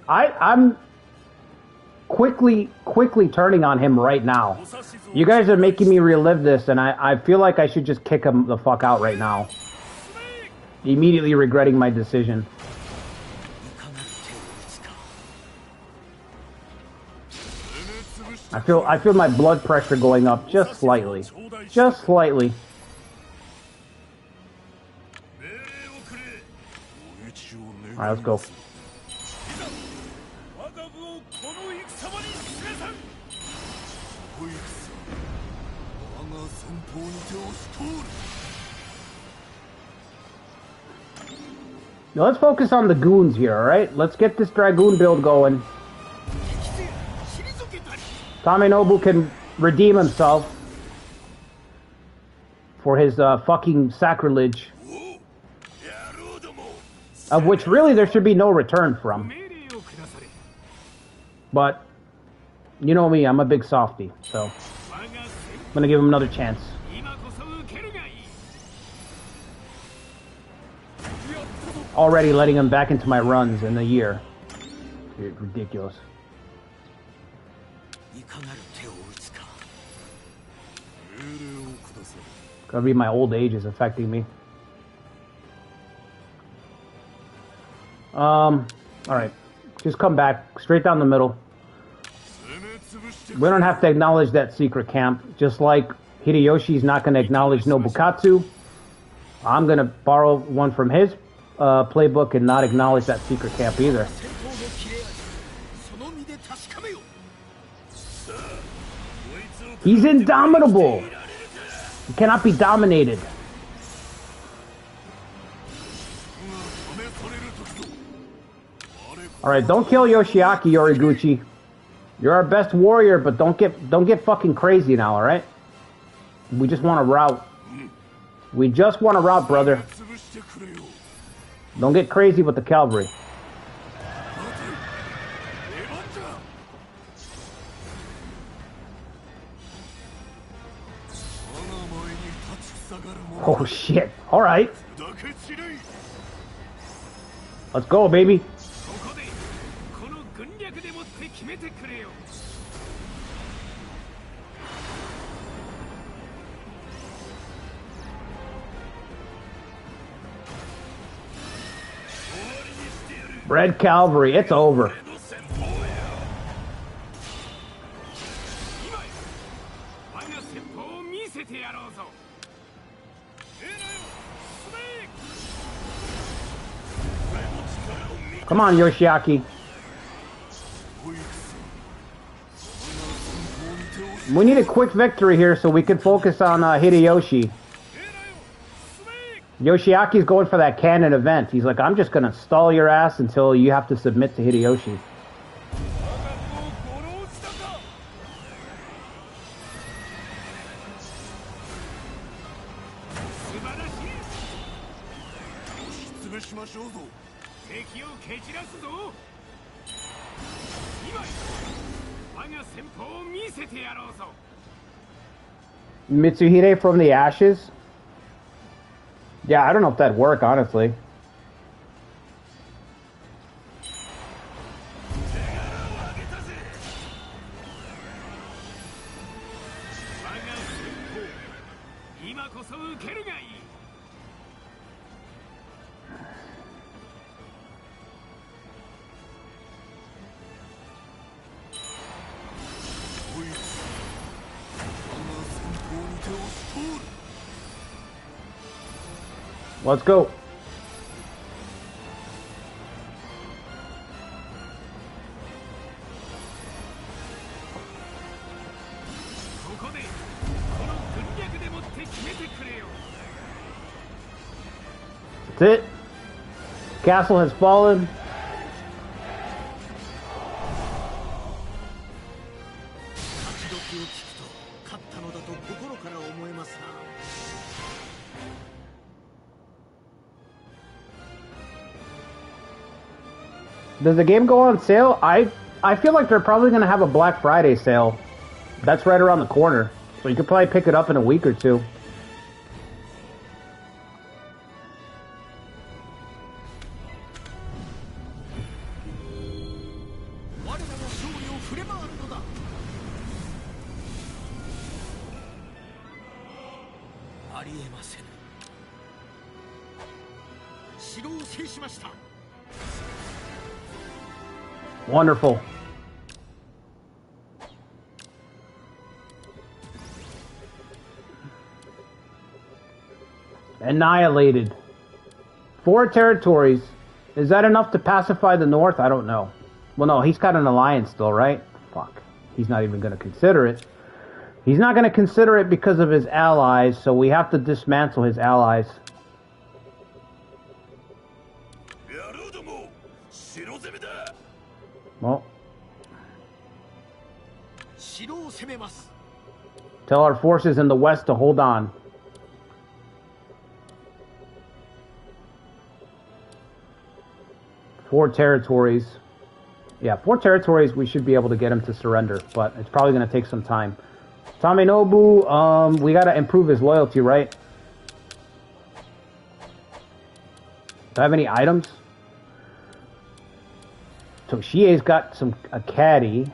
I'm quickly turning on him right now. You guys are making me relive this, and I feel like I should just kick him the fuck out right now. Immediately regretting my decision. I feel my blood pressure going up just slightly. Just slightly. Alright, let's go. Now let's focus on the goons here, alright? Let's get this Dragoon build going. Taminobu can redeem himself for his fucking sacrilege. Of which really there should be no return from. But, you know me, I'm a big softie, so I'm gonna give him another chance. Already letting him back into my runs in a year. Dude, ridiculous. Could be my old age is affecting me. Alright. Just come back. Straight down the middle. We don't have to acknowledge that secret camp. Just like Hideyoshi's not going to acknowledge Nobukatsu. I'm going to borrow one from his playbook and not acknowledge that secret camp either. He's indomitable! He cannot be dominated. Alright, don't kill Yoshiaki, Yoriguchi. You're our best warrior, but don't get fucking crazy now, alright? We just want to rout. We just want to rout, brother. Don't get crazy with the cavalry. Oh shit. Alright. Let's go, baby. Red Cavalry, it's over. Come on, Yoshiaki. We need a quick victory here so we can focus on Hideyoshi. Yoshiaki's going for that canon event. He's like, I'm just going to stall your ass until you have to submit to Hideyoshi. Mitsuhide from the Ashes? Yeah, I don't know if that'd work, honestly. Let's go. That's it. Castle has fallen. Does the game go on sale? I feel like they're probably going to have a Black Friday sale. That's right around the corner. So you could probably pick it up in a week or two. Wonderful. Annihilated. 4 territories. Is that enough to pacify the North? I don't know. Well, no, he's got an alliance still, right? Fuck. He's not even going to consider it. He's not going to consider it because of his allies, so we have to dismantle his allies. Well, tell our forces in the west to hold on. Four territories. Yeah, 4 territories, we should be able to get him to surrender, but it's probably going to take some time. Taminobu, we got to improve his loyalty, right? Do I have any items? Toshie's got a caddy.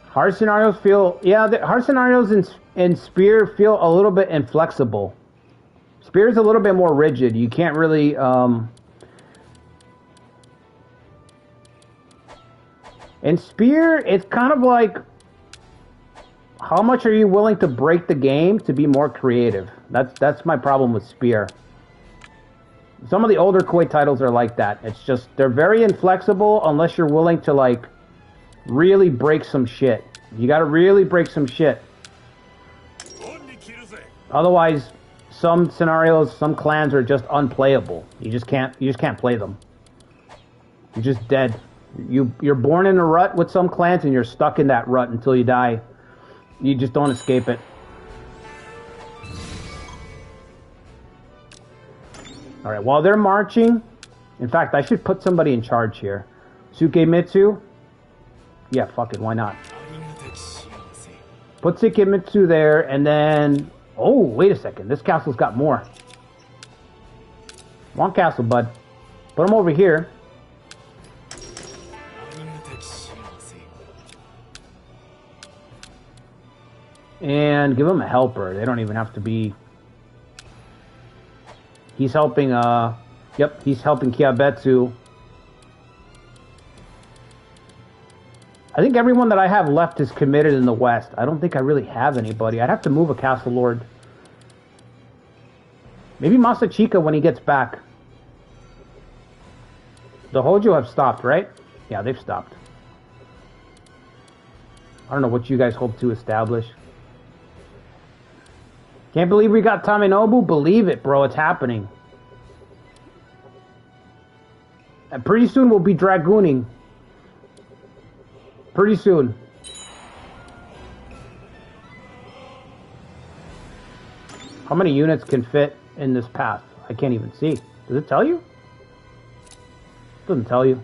Hard scenarios feel... Yeah, the hard scenarios in Spear feel a little bit inflexible. Spear's a little bit more rigid. You can't really... In Spear, it's kind of like... How much are you willing to break the game to be more creative? That's my problem with Spear. Some of the older Koei titles are like that. It's just, they're very inflexible unless you're willing to, like, really break some shit. You gotta really break some shit. Otherwise, some scenarios, some clans are just unplayable. You just can't play them. You're just dead. You're born in a rut with some clans and you're stuck in that rut until you die. You just don't escape it. Alright, while they're marching... In fact, I should put somebody in charge here. Sukemitsu, Yeah, fuck it, why not? Put Sekimitsu there, and then... Oh, wait a second. This castle's got more. One castle, bud. Put him over here. And give him a helper. They don't even have to be... He's helping, Yep, he's helping Kagekatsus. I think everyone that I have left is committed in the west. I don't think I really have anybody. I'd have to move a castle lord. Maybe Masachika when he gets back. The Hojo have stopped, right? Yeah, they've stopped. I don't know what you guys hope to establish. Can't believe we got Taminobu? Believe it, bro. It's happening. And pretty soon we'll be Dragooning. Pretty soon. How many units can fit in this path? I can't even see. Does it tell you? It doesn't tell you.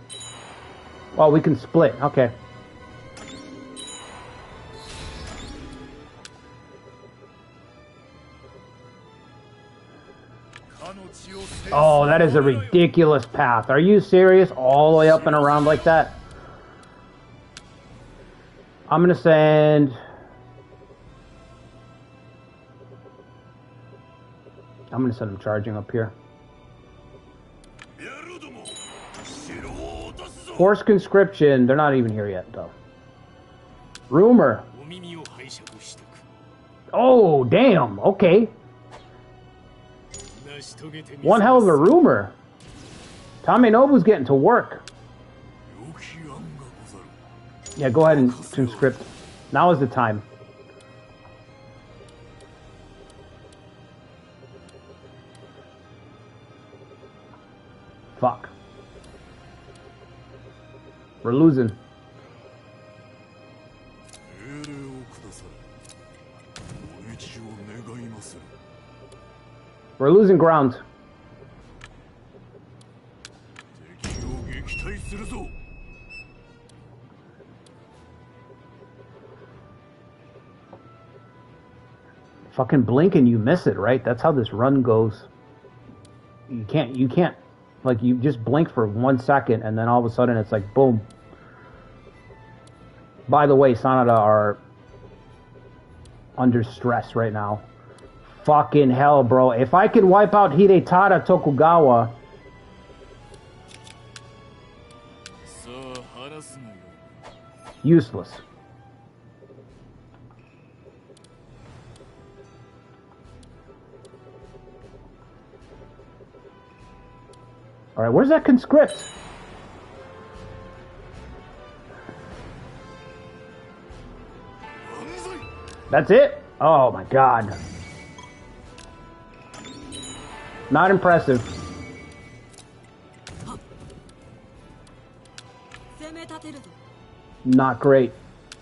Well, we can split. Okay. Oh, that is a ridiculous path. Are you serious? All the way up and around like that? I'm gonna send... I'm gonna send him charging up here. Forced conscription. They're not even here yet, though. Rumor. Oh, damn. Okay. One hell of a rumor. Taminobu's getting to work. Yeah, go ahead and conscript. Now is the time. Fuck. We're losing. We're losing ground. Fucking blink and you miss it, right? That's how this run goes. You can't, like, you just blink for 1 second and then all of a sudden it's like, boom. By the way, Sanada are under stress right now. Fucking hell, bro. If I could wipe out Hidetada Tokugawa... Useless. Alright, where's that conscript? That's it? Oh my god. Not impressive. Not great.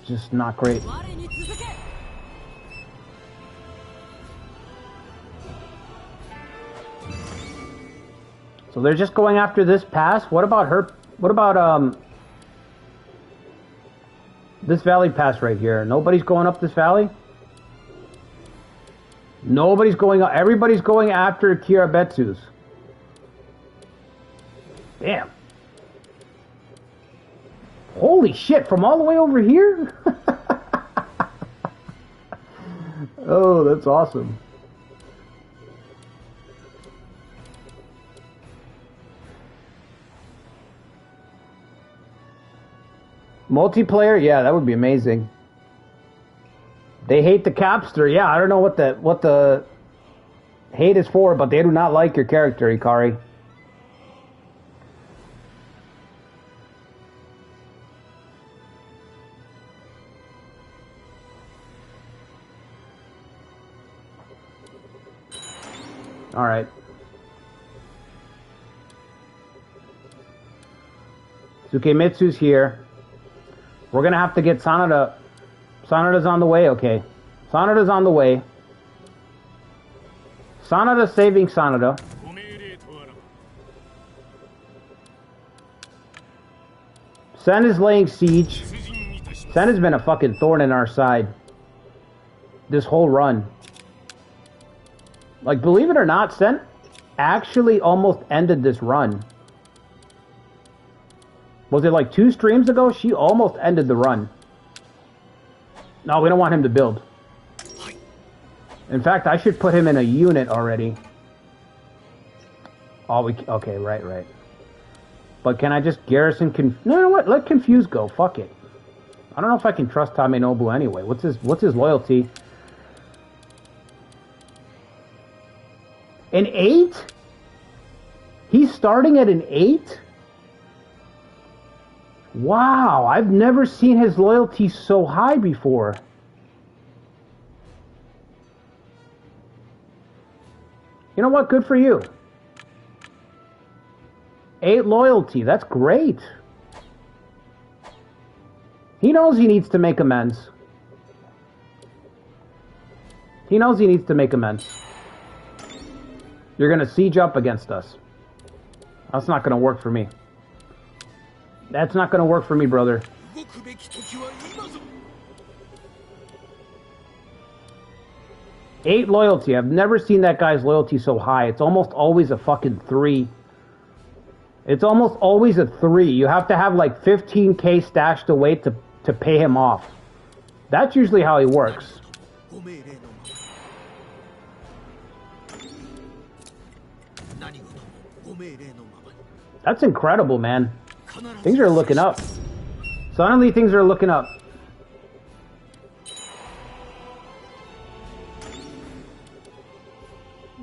Just not great. So they're just going after this pass? What about her? What about, this valley pass right here? Nobody's going up this valley? Nobody's going up. Everybody's going after Kagekatsus. Damn. Holy shit, from all the way over here? Oh, that's awesome. Multiplayer? Yeah, that would be amazing. They hate the capster. Yeah, I don't know what the hate is for, but they do not like your character, Ikari. All right. Tsukemitsu's here. We're gonna have to get Sanada. Sanada's on the way, okay. Sanada's on the way. Sanada's saving Sanada. Sen is laying siege. Sen has been a fucking thorn in our side this whole run. Like, believe it or not, Sen actually almost ended this run. Was it like 2 streams ago? She almost ended the run. No, we don't want him to build. In fact, I should put him in a unit already. Oh, okay, right. But can I just garrison No, you know what? Let Confuse go. Fuck it. I don't know if I can trust Tamenobu anyway. What's his loyalty? An 8? He's starting at an 8? Wow, I've never seen his loyalty so high before. You know what? Good for you. 8 loyalty. That's great. He knows he needs to make amends. He knows he needs to make amends. You're going to siege up against us. That's not going to work for me. That's not going to work for me, brother. 8 loyalty. I've never seen that guy's loyalty so high. It's almost always a fucking 3. It's almost always a 3. You have to have like 15k stashed away to pay him off. That's usually how he works. That's incredible, man. Things are looking up. Suddenly things are looking up.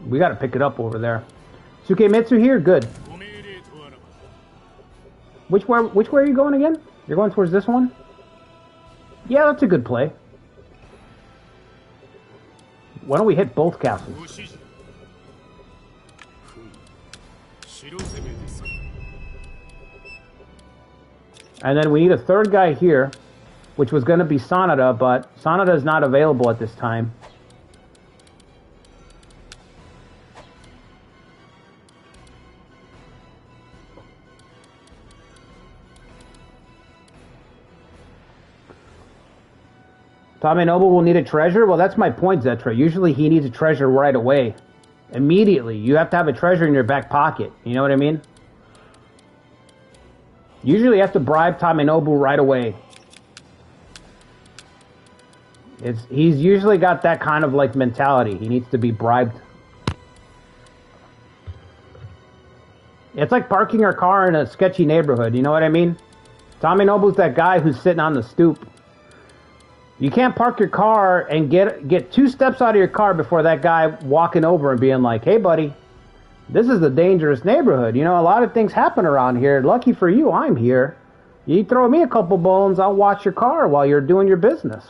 We gotta pick it up over there. Sukemitsu here? Good. Which way are you going again? You're going towards this one? Yeah, that's a good play. Why don't we hit both castles? And then we need a third guy here, which was going to be Sanada, but Sanada is not available at this time. Tamenobu will need a treasure? Well, that's my point, Zetra. Usually he needs a treasure right away. Immediately. You have to have a treasure in your back pocket. You know what I mean? Usually you have to bribe Tamenobu right away. He's usually got that kind of like mentality. He needs to be bribed. It's like parking your car in a sketchy neighborhood. You know what I mean? Tamenobu's that guy who's sitting on the stoop. You can't park your car and get 2 steps out of your car before that guy walking over and being like, hey, buddy, this is a dangerous neighborhood. You know, a lot of things happen around here. Lucky for you, I'm here. You throw me a couple bones, I'll watch your car while you're doing your business.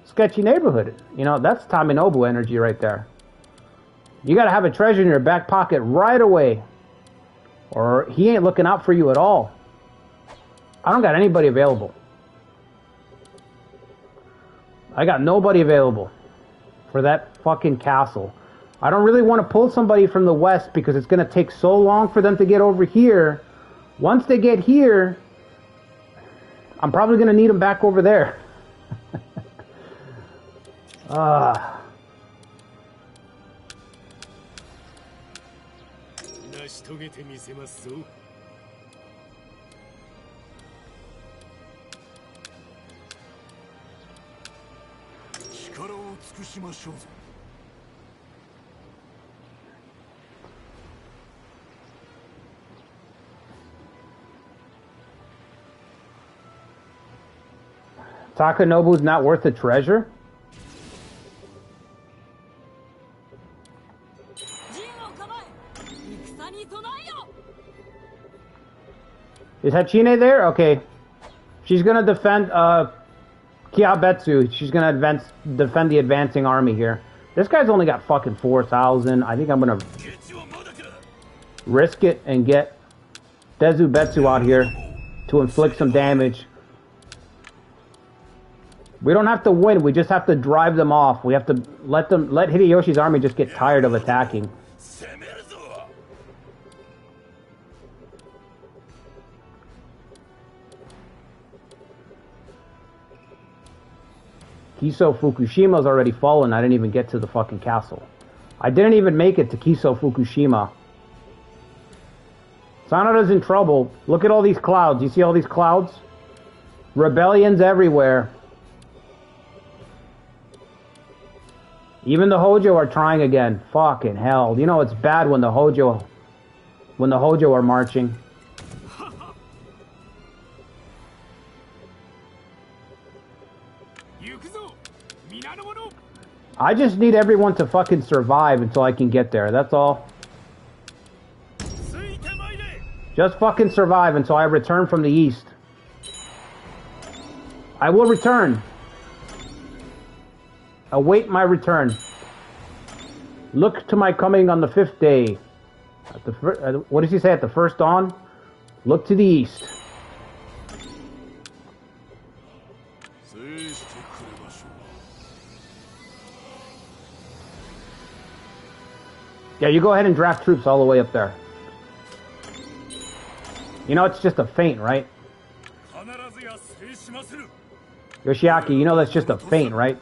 Sketchy neighborhood. You know, that's Tamenobu energy right there. You got to have a treasure in your back pocket right away, or he ain't looking out for you at all. I don't got anybody available. I got nobody available for that fucking castle. I don't really want to pull somebody from the west because it's going to take so long for them to get over here. Once they get here, I'm probably going to need them back over there. Takanobu's not worth the treasure? Is Hachine there? Okay. She's gonna defend Kiabetsu. She's gonna defend the advancing army here. This guy's only got fucking 4,000. I think I'm gonna risk it and get Dezubetsu out here to inflict some damage. We don't have to win, we just have to drive them off. We have to let Hideyoshi's army just get tired of attacking. Kiso Fukushima's already fallen. I didn't even get to the fucking castle. I didn't even make it to Kiso Fukushima. Sanada's in trouble. Look at all these clouds. You see all these clouds? Rebellions everywhere. Even the Hojo are trying again. Fucking hell. You know it's bad when the Hojo are marching. I just need everyone to fucking survive until I can get there. That's all. Just fucking survive until I return from the east. I will return. Await my return. Look to my coming on the 5th day. At the what does he say? At the first dawn? Look to the east. Yeah, you go ahead and draft troops all the way up there. You know it's just a feint, right? Yoshiaki, you know that's just a feint, right?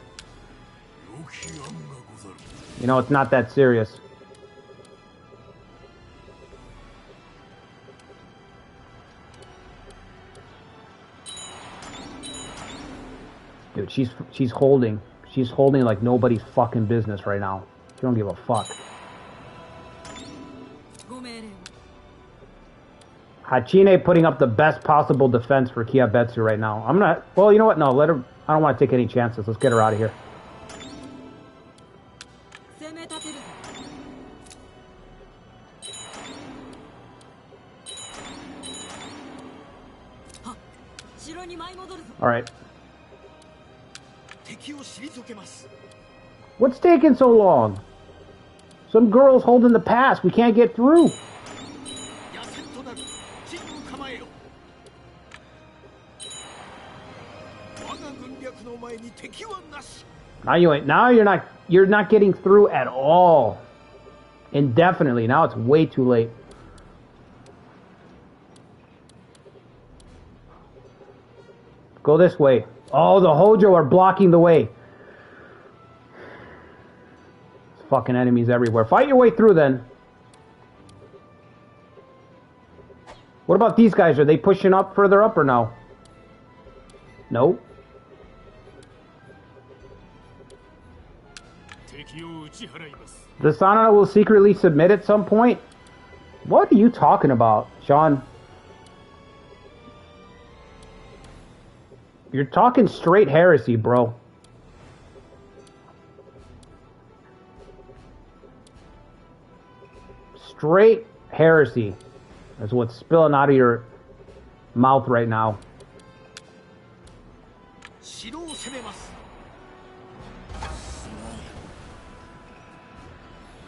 You know it's not that serious. Dude, she's holding like nobody's fucking business right now. She don't give a fuck. Hachine putting up the best possible defense for Kagekatsus right now. I'm not. Well, you know what? No, let her. I don't want to take any chances. Let's get her out of here. All right. What's taking so long? Some girl's holding the pass. We can't get through. Now you ain't. Now you're not. You're not getting through at all. Indefinitely. Now it's way too late. Go this way. Oh, the Hojo are blocking the way. There's fucking enemies everywhere. Fight your way through then. What about these guys? Are they pushing up further up or no? No. The Sanada will secretly submit at some point? What are you talking about, Sean? You're talking straight heresy, bro. Straight heresy. That's what's spilling out of your mouth right now.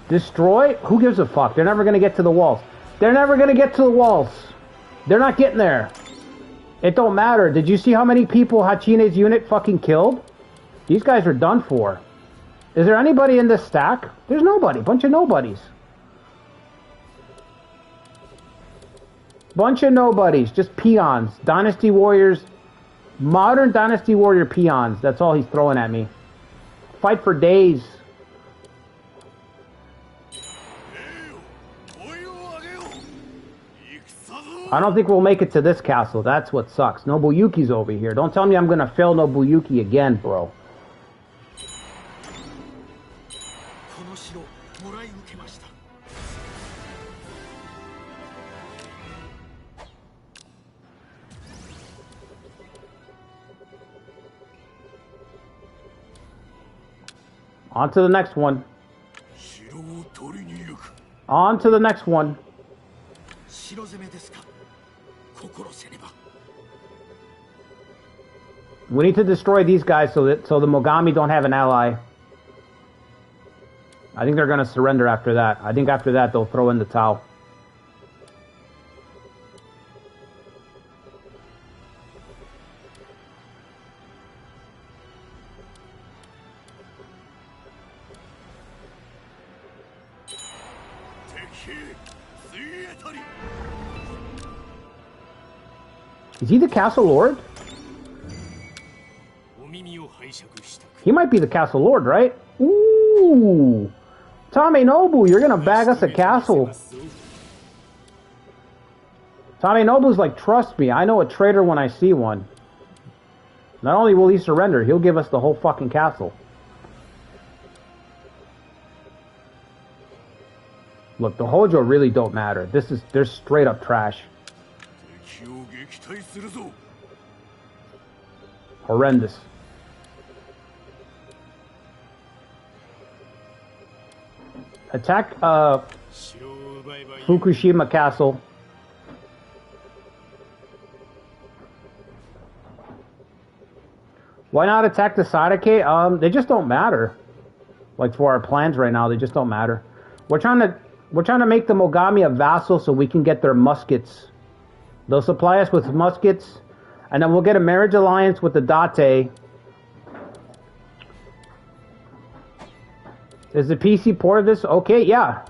Destroy? Who gives a fuck? They're never going to get to the walls. They're never going to get to the walls. They're not getting there. It don't matter. Did you see how many people Hachine's unit fucking killed? These guys are done for. Is there anybody in this stack? There's nobody. Bunch of nobodies. Bunch of nobodies. Just peons. Dynasty warriors. Modern Dynasty warrior peons. That's all he's throwing at me. Fight for days. I don't think we'll make it to this castle. That's what sucks. Nobuyuki's over here. Don't tell me I'm gonna fail Nobuyuki again, bro. On to the next one. On to the next one. We need to destroy these guys so the Mogami don't have an ally. I think they're gonna surrender after that. I think after that they'll throw in the towel. Is he the castle lord? He might be the castle lord, right? Ooh! Tamenobu, you're gonna bag us a castle. Tamenobu's like, trust me, I know a traitor when I see one. Not only will he surrender, he'll give us the whole fucking castle. Look, the Hojo really don't matter. They're straight up trash. Horrendous. Attack Fukushima Castle. Why not attack the Sadake? They just don't matter. Like for our plans right now, they just don't matter. We're trying to make the Mogami a vassal so we can get their muskets. They'll supply us with muskets, and then we'll get a marriage alliance with the Date. Is the PC port of this? Okay, yeah.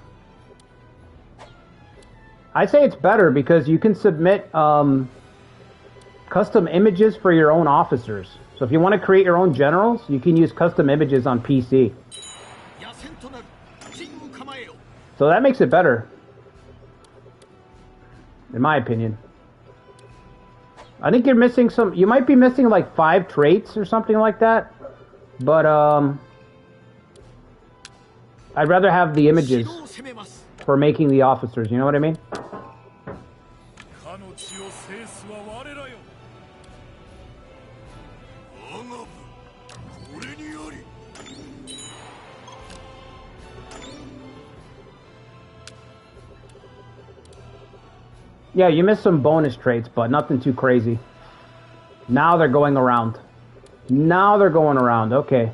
I say it's better because you can submit custom images for your own officers. So if you want to create your own generals, you can use custom images on PC. So that makes it better, in my opinion. I think you're missing some. You might be missing like 5 traits or something like that. But I'd rather have the images for making the officers. You know what I mean? Yeah, you missed some bonus traits, but nothing too crazy. Now they're going around. Now they're going around, okay.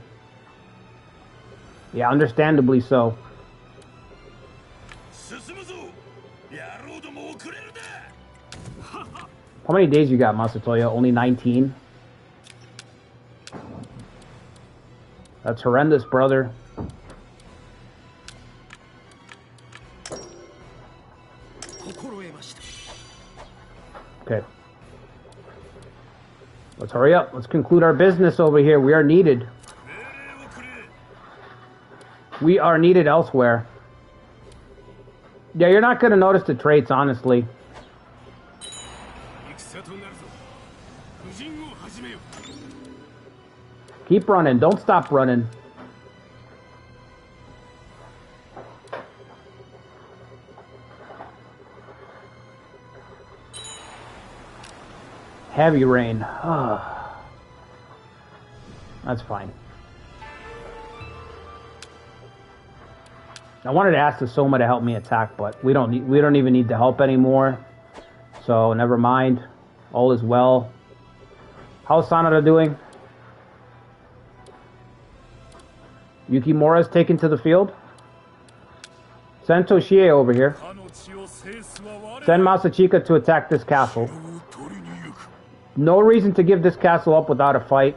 Yeah, understandably so. How many days you got, Masatoya? Only 19? That's horrendous, brother. Okay. Let's hurry up. Let's conclude our business over here. We are needed. We are needed elsewhere. Yeah, you're not going to notice the traits, honestly. Keep running. Don't stop running. Heavy rain. That's fine. I wanted to ask the Soma to help me attack, but we don't even need the help anymore. So never mind. All is well. How's Sanada doing? Yukimura's taken to the field. Send Toshie over here. Send Masachika to attack this castle. No reason to give this castle up without a fight.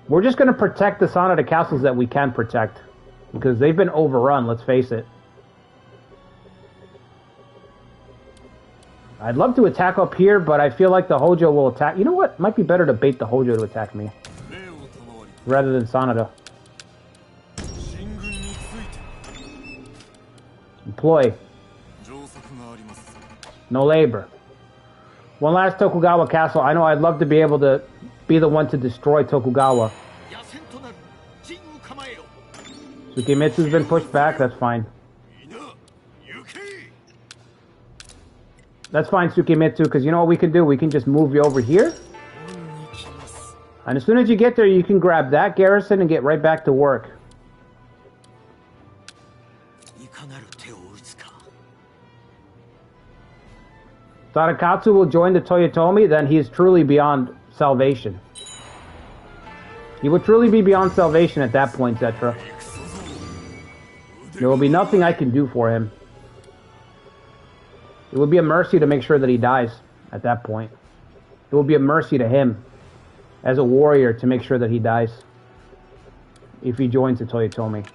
We're just going to protect the Sanada castles that we can protect. Because they've been overrun, let's face it. I'd love to attack up here, but I feel like the Hojo will attack. You know what? Might be better to bait the Hojo to attack me. Rather than Sanada. Employ. No labor. One last Tokugawa castle. I know I'd love to be able to be the one to destroy Tokugawa. Tsukimitsu's been pushed back. That's fine. That's fine, Tsukimitsu, because you know what we can do? We can just move you over here. And as soon as you get there, you can grab that garrison and get right back to work. Tadakatsu will join the Toyotomi, then he is truly beyond salvation. He will truly be beyond salvation at that point, Zetra. There will be nothing I can do for him. It would be a mercy to make sure that he dies at that point. It will be a mercy to him as a warrior to make sure that he dies if he joins the Toyotomi.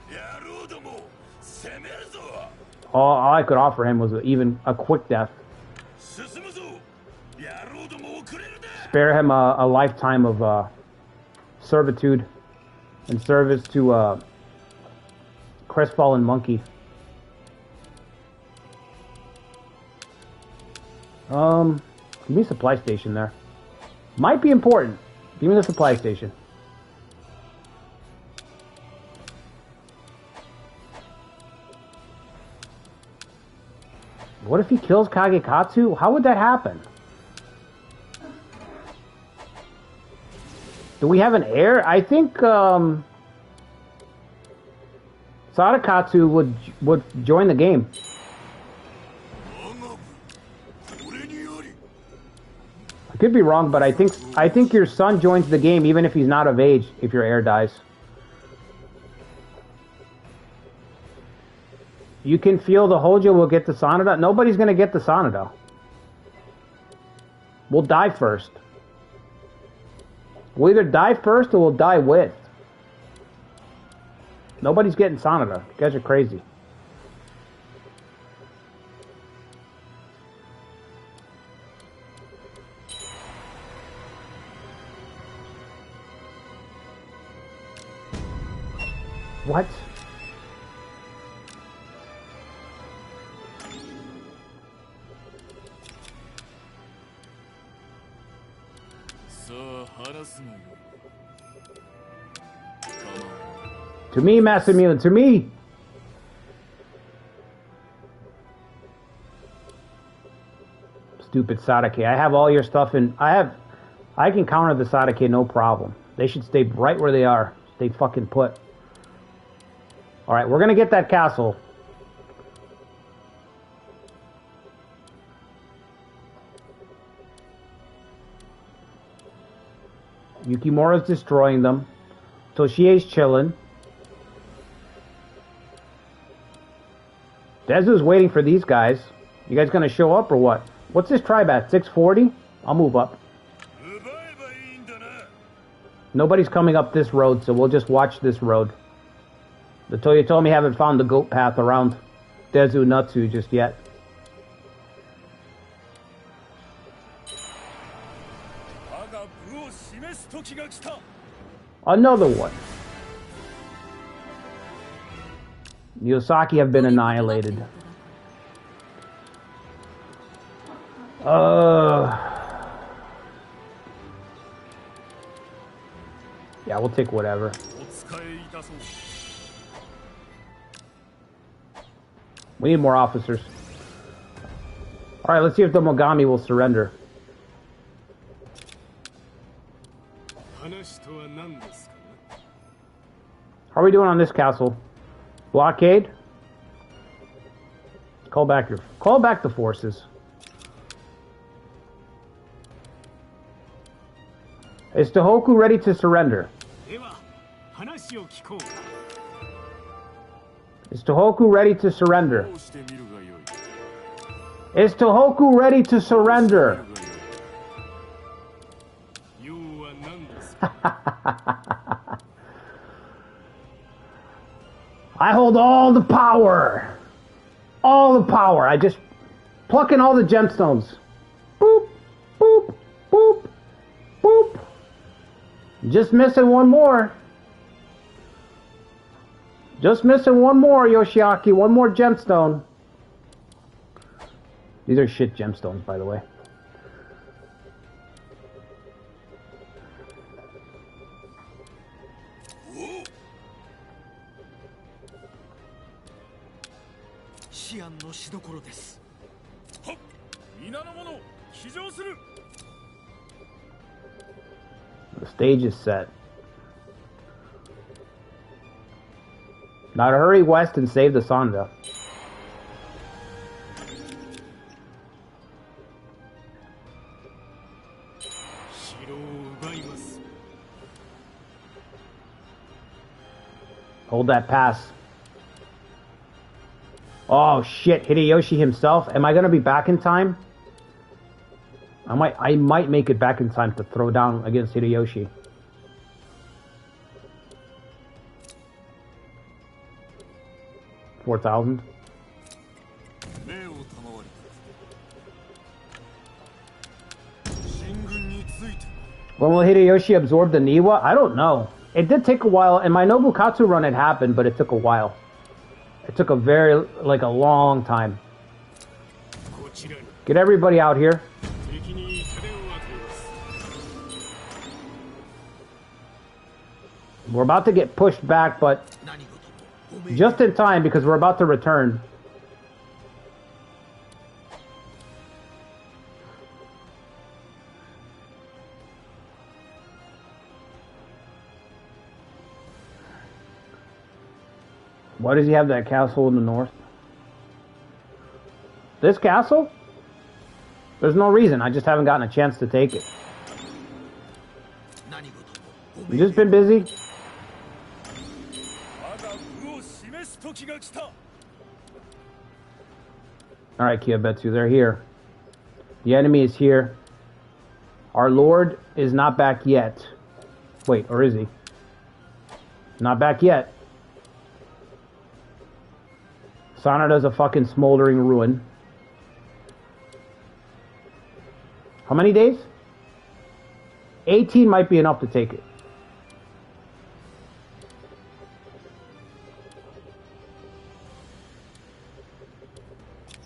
All I could offer him was even a quick death. spare him a lifetime of servitude and service to crestfallen monkey. Give me a supply station there. Might be important. Give me the supply station. What if he kills Kagekatsu? How would that happen? Do we have an heir? I think Sadakatsu would join the game. I could be wrong, but I think your son joins the game even if he's not of age if your heir dies. You can feel the Hojo will get the Sanada. Nobody's going to get the Sanada. We'll die first. We'll either die first or we'll die with. Nobody's getting Sanada. You guys are crazy. What? To me, Masamune, to me! Stupid Sadake. I have all your stuff in... I can counter the Sadake, no problem. They should stay right where they are. Stay fucking put. Alright, we're gonna get that castle. Yukimura's destroying them. Toshie's chilling. Dezu's waiting for these guys. You guys gonna show up or what? What's this tribe at? 640? I'll move up. Nobody's coming up this road, so we'll just watch this road. The Toyotomi haven't found the goat path around Dezu Natsu just yet. Another one. Yosaki have been annihilated. Yeah, we'll take whatever. We need more officers. Alright, let's see if the Mogami will surrender. How are we doing on this castle? Blockade? Call back the forces. Is Tohoku ready to surrender? Is Tohoku ready to surrender? Is Tohoku ready to surrender? I hold all the power. All the power. I just plucking all the gemstones. Boop, boop, boop, boop. Just missing one more. Just missing one more, Yoshiaki. One more gemstone. These are shit gemstones, by the way. The stage is set. Now to hurry west and save the Sanda. Hold that pass. Oh shit, Hideyoshi himself. Am I gonna be back in time? I might make it back in time to throw down against Hideyoshi. $4,000. When will Hideyoshi absorb the Niwa? I don't know. It did take a while. In my Nobukatsu run, it happened, but it took a while. It took a a long time. Get everybody out here. We're about to get pushed back, but just in time because we're about to return. Why does he have that castle in the north? This castle? There's no reason. I just haven't gotten a chance to take it. You've just been busy. Alright, Kagekatsu, they're here. The enemy is here. Our Lord is not back yet. Wait, or is he? Not back yet. Sanada's a fucking smoldering ruin. How many days? 18 might be enough to take it.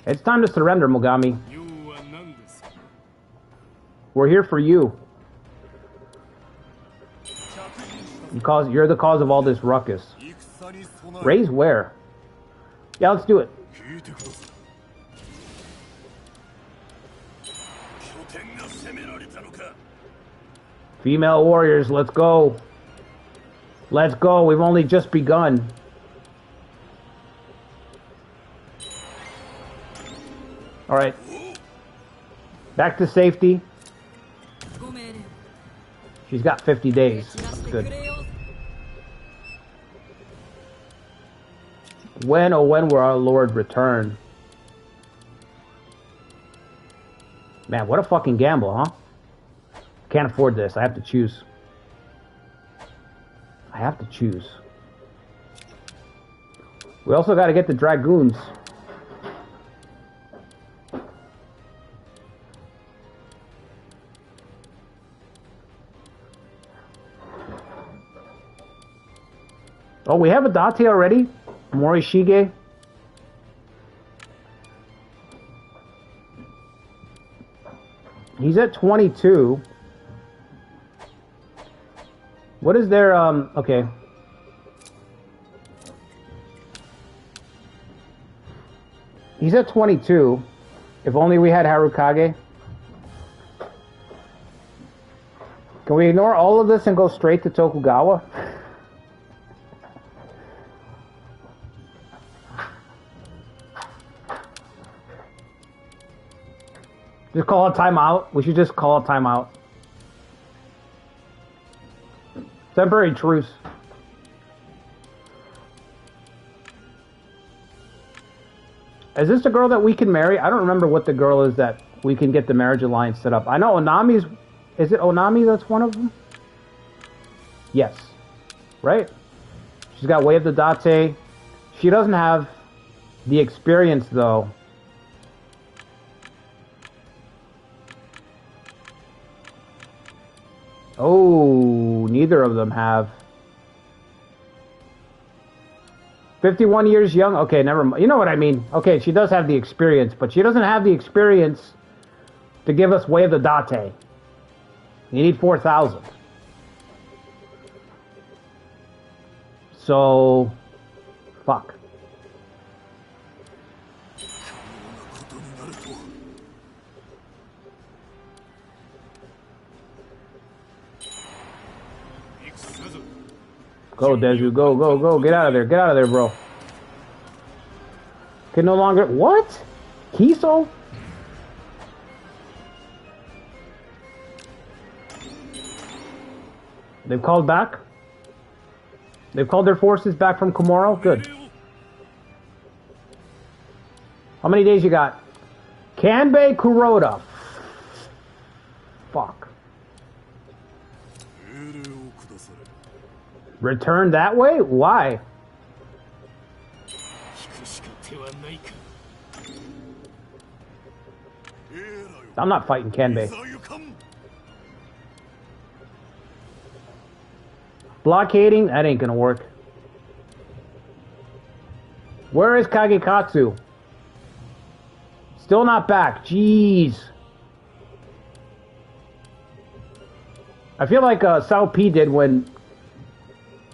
It's time to surrender, Mogami. We're here for you. You're the cause of all this ruckus. Raise where? Yeah, let's do it. Female warriors, let's go. Let's go. We've only just begun. All right. Back to safety. She's got 50 days. That's good. When, oh when will our Lord return? Man, what a fucking gamble, huh? Can't afford this. I have to choose. I have to choose. We also got to get the Dragoons. Oh, we have a Date already? Morishige. He's at 22. What is their, okay. He's at 22. If only we had Harukage. Can we ignore all of this and go straight to Tokugawa? Just call a timeout. We should just call a timeout. Temporary truce. Is this the girl that we can marry? I don't remember what the girl is that we can get the marriage alliance set up. I know Onami's... Is it Onami that's one of them? Yes. Right? She's got Way of the Date. She doesn't have the experience, though. Oh, neither of them have. 51 years young? Okay, never mind. You know what I mean. Okay, she does have the experience, but she doesn't have the experience to give us Way of the Date. You need 4,000. So, fuck. Go, Deju, go, go, go. Get out of there. Get out of there, bro. Can no longer... What? Kiso? They've called back? They've called their forces back from Komoro? Good. How many days you got? Kanbei Kuroda. Fuck. Return that way? Why? I'm not fighting Kanbei. Blockading? That ain't gonna work. Where is Kagekatsu? Still not back. Jeez. I feel like Sao P did when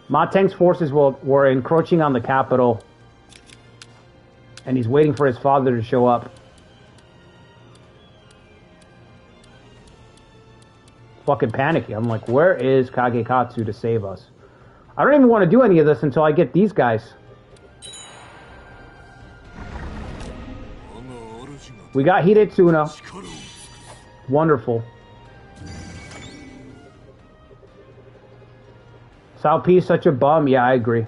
Ma Teng's forces were encroaching on the capital. And he's waiting for his father to show up. Fucking panicking. I'm like, where is Kagekatsu to save us? I don't even want to do any of this until I get these guys. We got Hidetsuna. Wonderful. Sao P is such a bum. Yeah, I agree.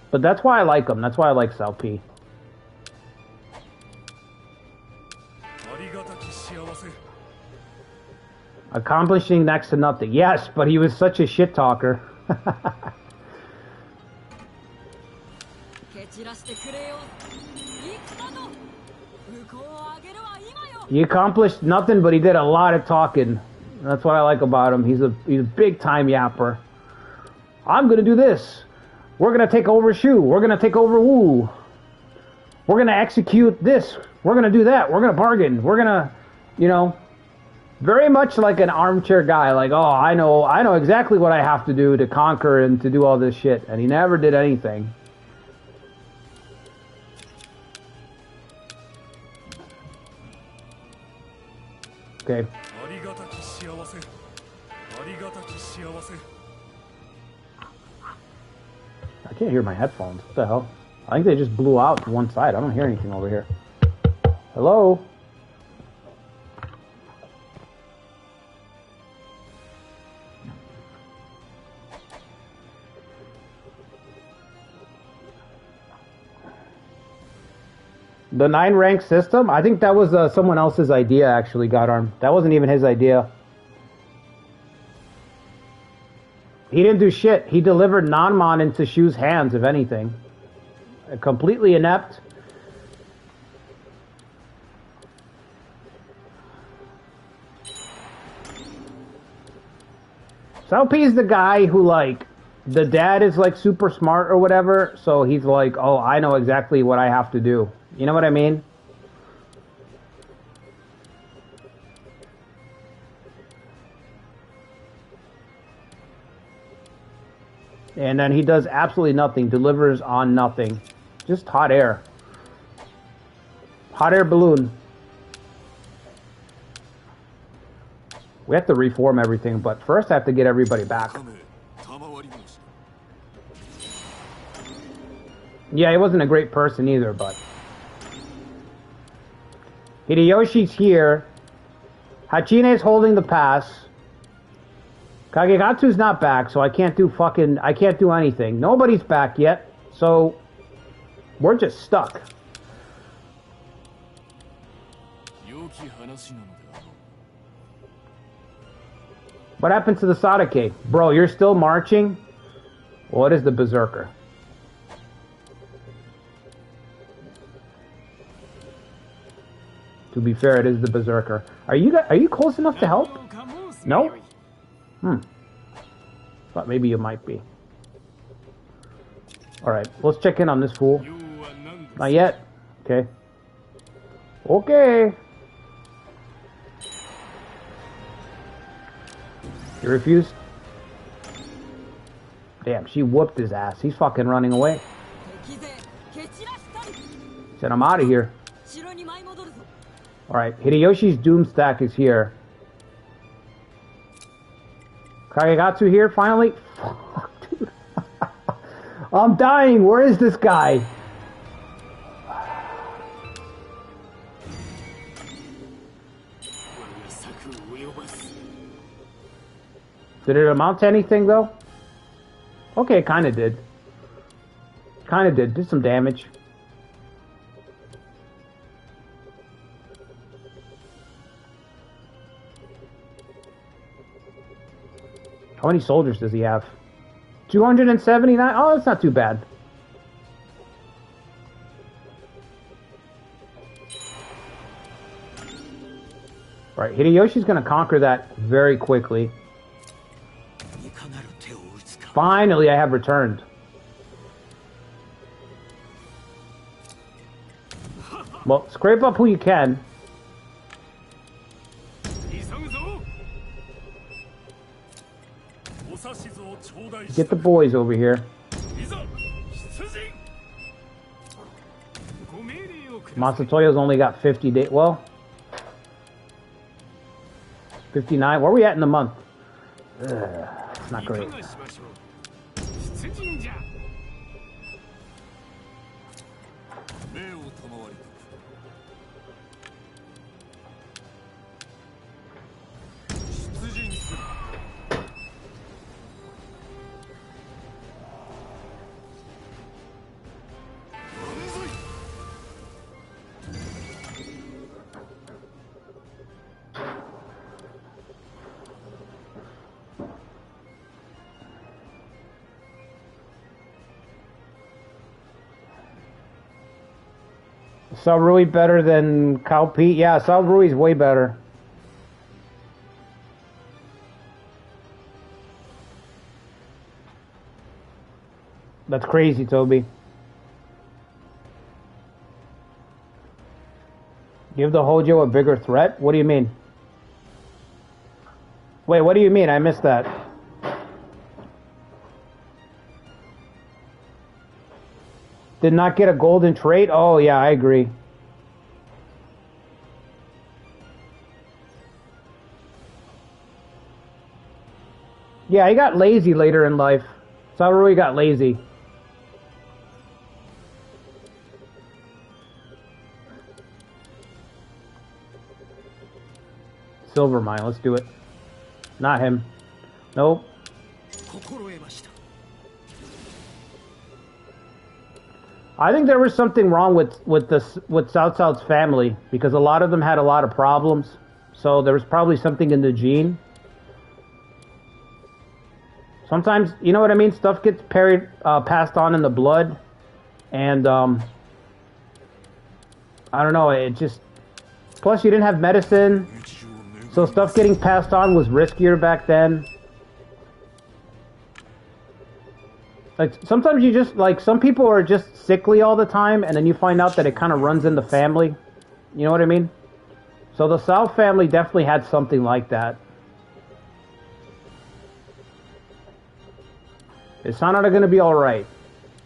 But that's why I like him. That's why I like Sao P. Accomplishing next to nothing. Yes, but he was such a shit talker. He accomplished nothing, but he did a lot of talking. That's what I like about him. He's a big time yapper. I'm gonna do this. We're gonna take over Shu. We're gonna take over Wu. We're gonna execute this. We're gonna do that. We're gonna bargain. We're gonna, you know, very much like an armchair guy. Like, oh, I know exactly what I have to do to conquer and to do all this shit. And he never did anything. Okay. I can't hear my headphones. What the hell? I think they just blew out to one side. I don't hear anything over here. Hello? The 9-rank system? I think that was someone else's idea, actually, Godarm. That wasn't even his idea. He didn't do shit. He delivered Nanmon into Shu's hands, if anything. Completely inept. Sao P is the guy who, like, the dad is, like, super smart or whatever, so he's like, oh, I know exactly what I have to do. You know what I mean? And then he does absolutely nothing, delivers on nothing. Just hot air. Hot air balloon. We have to reform everything, but first I have to get everybody back. Yeah, he wasn't a great person either, but... Hideyoshi's here. Hachine's holding the pass. Kagekatsu's not back, so I can't do anything. Nobody's back yet, so we're just stuck. What happened to the Sadake? Bro, you're still marching? What is the Berserker? To be fair, it is the Berserker. Are you close enough to help? No? Thought maybe you might be. Alright, let's check in on this fool. Not yet. Okay. Okay. He refused. Damn, she whooped his ass. He's fucking running away. Said, I'm out of here. Alright, Hideyoshi's doom stack is here. Kagekatsu here, finally? Fuck, dude. I'm dying. Where is this guy? Did it amount to anything, though? Okay, it kind of did. Kind of did. Did some damage. How many soldiers does he have? 279? Oh, that's not too bad. Right, Hideyoshi's gonna conquer that very quickly. Finally, I have returned. Well, scrape up who you can. Get the boys over here. Masatoyo's only got 50 days. Well, 59. Where are we at in the month? It's not great. Salrui better than Calpete? Yeah, Salrui's way better. That's crazy, Toby. Give the Hojo a bigger threat? What do you mean? Wait, what do you mean? I missed that. Did not get a golden trait? Oh, yeah, I agree. Yeah, he got lazy later in life. Salrui got lazy. Silver mine, let's do it. Not him. Nope. I think there was something wrong with Cao Cao's family because a lot of them had a lot of problems. So there was probably something in the gene. Sometimes, you know what I mean? Stuff gets passed on in the blood, and I don't know. It just plus you didn't have medicine, so stuff getting passed on was riskier back then. Like, sometimes you just, like, some people are just sickly all the time, and then you find out that it kind of runs in the family. You know what I mean? So the Cao family definitely had something like that. Is Sanada going to be alright?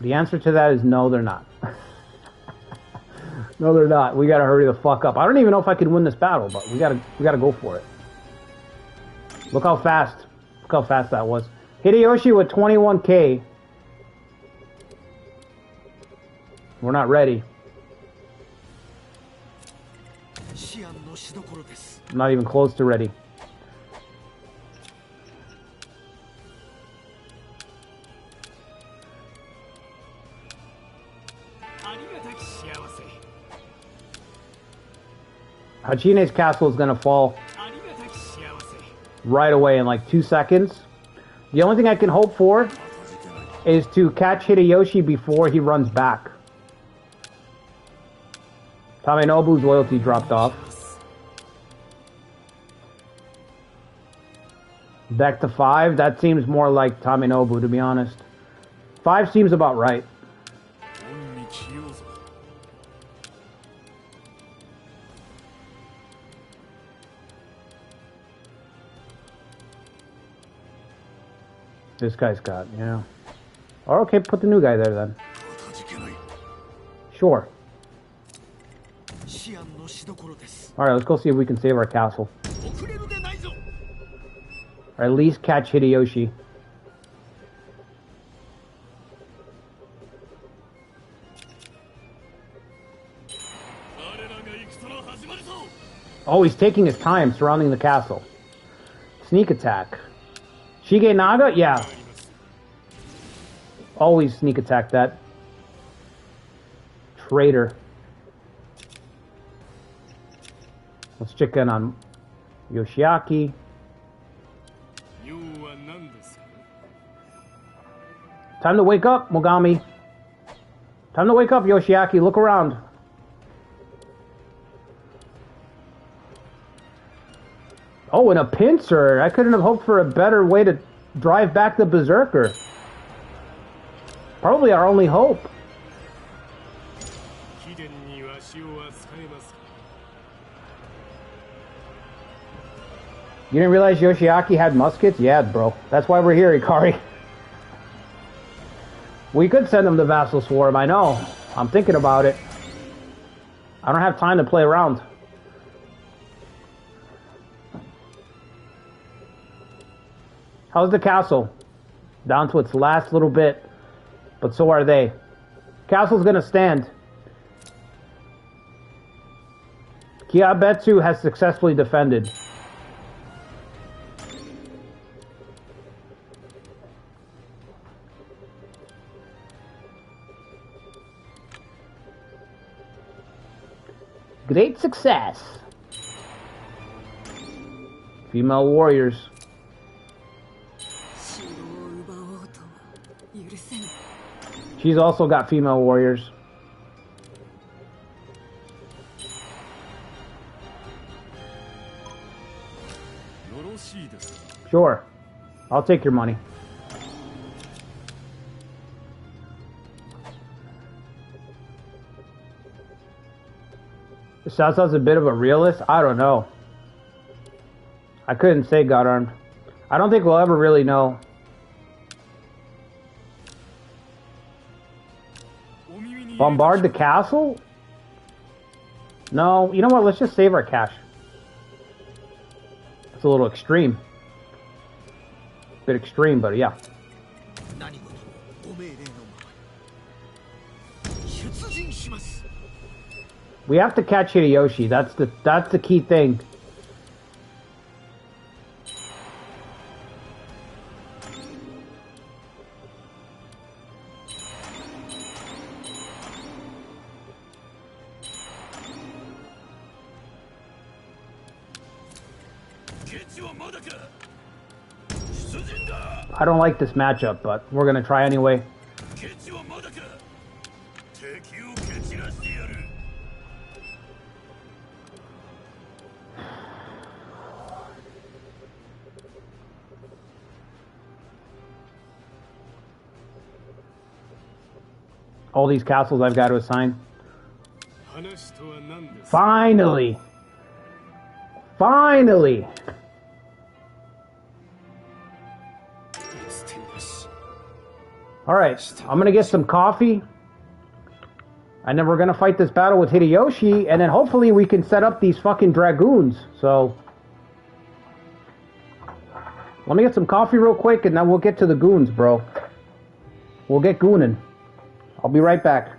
The answer to that is no, they're not. No, they're not. We got to hurry the fuck up. I don't even know if I can win this battle, but we got to go for it. Look how fast that was. Hideyoshi with 21k. We're not ready. I'm not even close to ready. Hachine's castle is going to fall right away in like 2 seconds. The only thing I can hope for is to catch Hideyoshi before he runs back. Tamenobu's loyalty dropped off. Back to 5. That seems more like Tamenobu, to be honest. 5 seems about right. This guy's got, yeah. Or okay, put the new guy there then. Sure. Alright, let's go see if we can save our castle. Or at least catch Hideyoshi. Oh, he's taking his time surrounding the castle. Sneak attack. Shige Naga? Yeah. Always sneak attack that. Traitor. Let's check in on Yoshiaki. Time to wake up, Mogami. Time to wake up, Yoshiaki. Look around. Oh, and a pincer. I couldn't have hoped for a better way to drive back the Berserker. Probably our only hope. You didn't realize Yoshiaki had muskets? Yeah, bro. That's why we're here, Ikari. We could send him the Vassal Swarm, I know. I'm thinking about it. I don't have time to play around. How's the castle? Down to its last little bit. But so are they. Castle's gonna stand. Kagekatsus has successfully defended. Great success. Female warriors. She's also got female warriors. Sure. I'll take your money. Sasa's a bit of a realist? I don't know. I couldn't say God Armed. I don't think we'll ever really know. Bombard the castle? No, you know what? Let's just save our cash. It's a little extreme. Bit extreme, but yeah. We have to catch Hideyoshi. That's the key thing. I don't like this matchup, but we're gonna try anyway. All these castles I've got to assign. Finally! Finally! Alright, I'm gonna get some coffee. And then we're gonna fight this battle with Hideyoshi, and then hopefully we can set up these fucking Dragoons. So, let me get some coffee real quick, and then we'll get to the goons, bro. We'll get gooning. I'll be right back.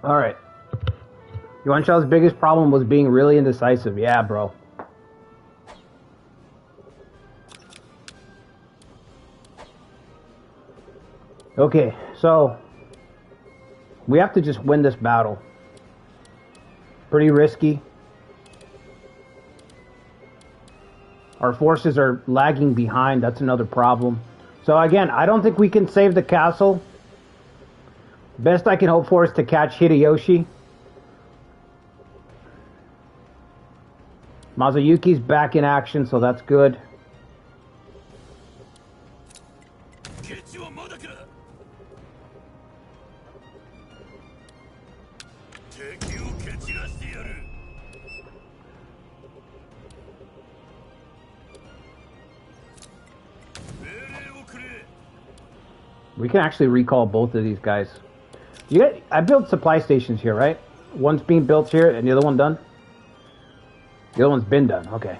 Alright. Yuan Shao's biggest problem was being really indecisive. Yeah, bro. Okay, so we have to just win this battle. Pretty risky. Our forces are lagging behind. That's another problem. So again, I don't think we can save the castle. Best I can hope for is to catch Hideyoshi. Mazuyuki's back in action, so that's good. We can actually recall both of these guys. I built supply stations here, right? One's being built here and the other one done? The other one's been done, okay.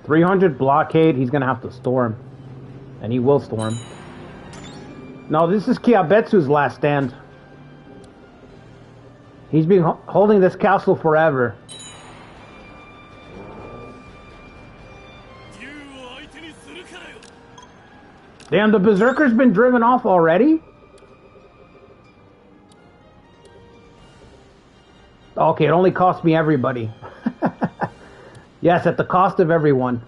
$300 blockade, he's gonna have to storm. And he will storm. No, this is Kagekatsu's last stand. He's been holding this castle forever. Damn, the Berserker's been driven off already? Okay, it only cost me everybody. Yes, at the cost of everyone.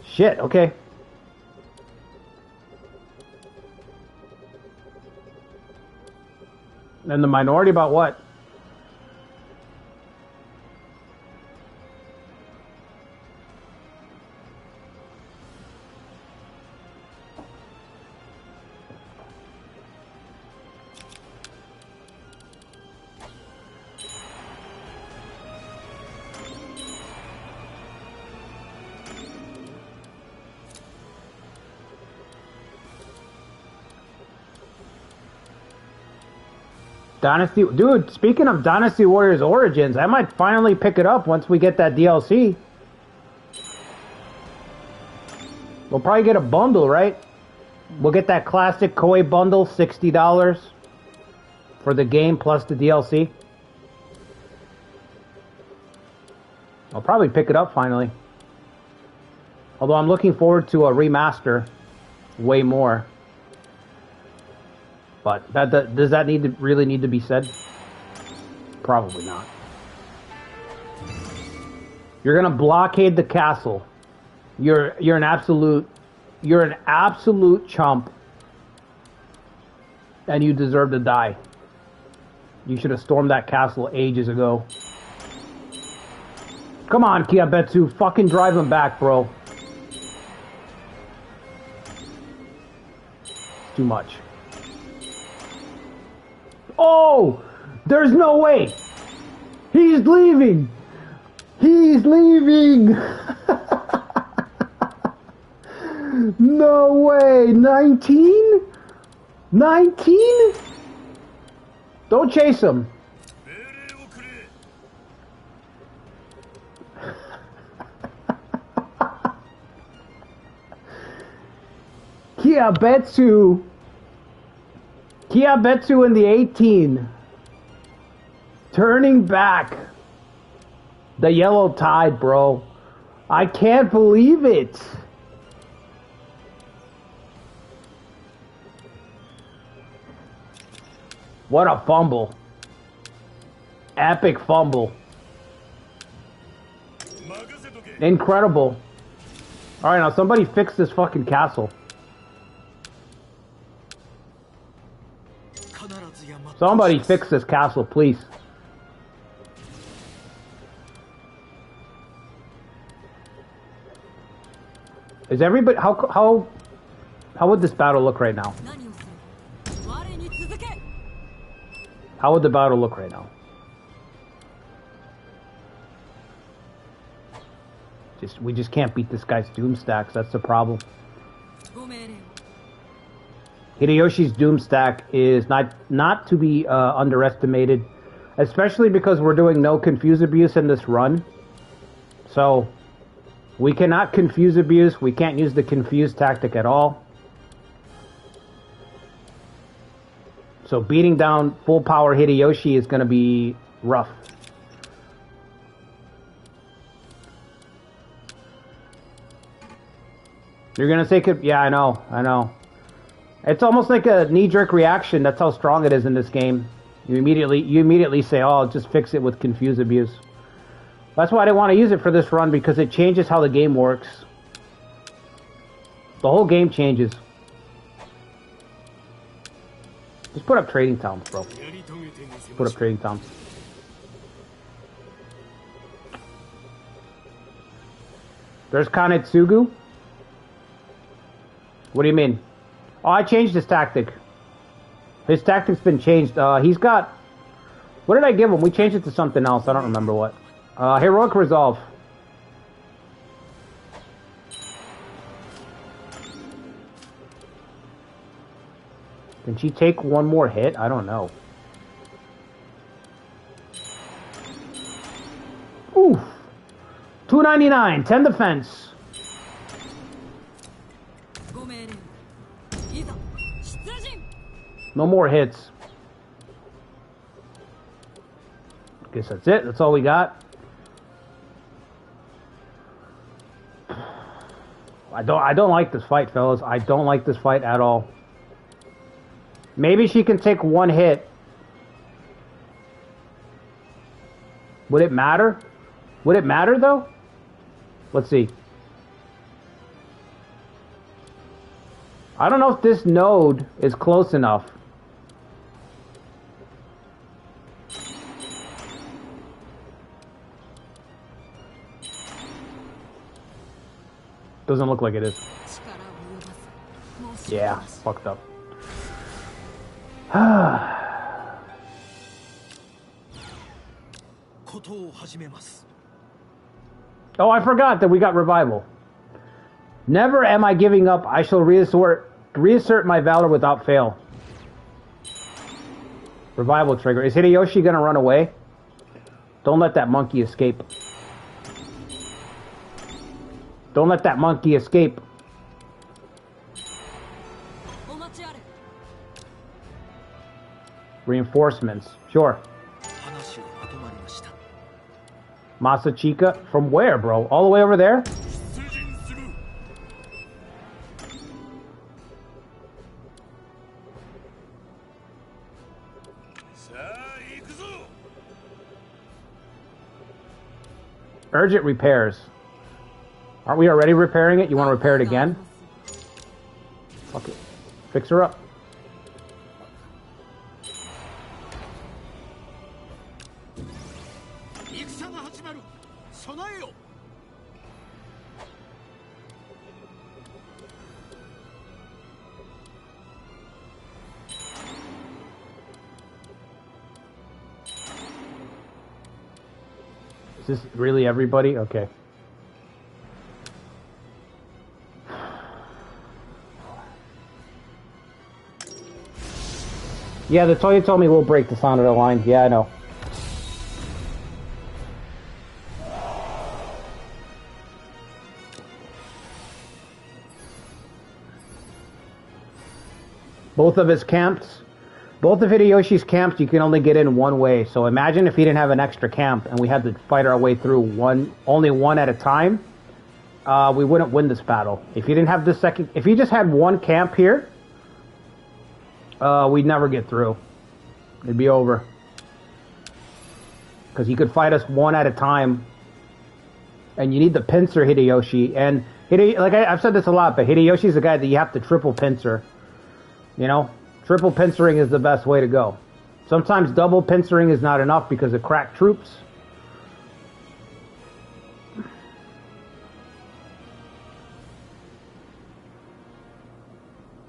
Shit, okay. And the minority about what? Dynasty, dude, speaking of Dynasty Warriors Origins, I might finally pick it up once we get that DLC. We'll probably get a bundle, right? We'll get that classic Koei bundle, $60 for the game plus the DLC. I'll probably pick it up finally. Although I'm looking forward to a remaster way more. But does that really need to be said? Probably not. You're gonna blockade the castle. You're an absolute chump, and you deserve to die. You should have stormed that castle ages ago. Come on, Kagekatsu, fucking drive him back, bro. Too much. Oh! There's no way! He's leaving! He's leaving! No way! 19? 19? Don't chase him. Kagekatsu in the 18. Turning back. The yellow tide, bro. I can't believe it. What a fumble. Epic fumble. Incredible. Alright, now somebody fix this fucking castle. Somebody fix this castle, please. Is everybody... How would this battle look right now? How would the battle look right now? We just can't beat this guy's Doom stacks. That's the problem. Hideyoshi's Doom stack is not to be underestimated, especially because we're doing no confuse abuse in this run. So we cannot confuse abuse. We can't use the confuse tactic at all. So beating down full power Hideyoshi is going to be rough. You're going to say, yeah, I know. It's almost like a knee-jerk reaction. That's how strong it is in this game. You immediately say, oh, I'll just fix it with confuse abuse. That's why I didn't want to use it for this run, because it changes how the game works. The whole game changes. Just put up trading towns, bro. Put up trading towns. There's Kanetsugu. What do you mean? Oh, I changed his tactic. His tactic's been changed. He's got... What did I give him? We changed it to something else. I don't remember what. Heroic Resolve. Can she take one more hit? I don't know. Oof. 299, 10 defense. No more hits. Guess that's it. That's all we got. I don't like this fight, fellas. I don't like this fight at all. Maybe she can take one hit. Would it matter? Would it matter, though? Let's see. I don't know if this node is close enough. Doesn't look like it is. Yeah, fucked up. Oh, I forgot that we got revival. Never am I giving up. I shall reassert my valor without fail. Revival trigger. Is Hideyoshi gonna run away? Don't let that monkey escape. Don't let that monkey escape. Reinforcements. Sure. Masachika? From where, bro? All the way over there? Urgent repairs. Aren't we already repairing it? You want to repair it again? Fuck it. Fix her up. Is this really everybody? Okay. Yeah, the Toya told me we'll break the sound of the line. Yeah, I know. Both of his camps, both of Hideyoshi's camps, you can only get in one way. So imagine if he didn't have an extra camp and we had to fight our way through only one at a time. We wouldn't win this battle. If he didn't have this second, if he just had one camp here, we'd never get through. It'd be over. Because he could fight us one at a time. And you need the pincer Hideyoshi. And I've said this a lot, but Hideyoshi's the guy that you have to triple pincer. You know? Triple pincering is the best way to go. Sometimes double pincering is not enough because of cracked troops.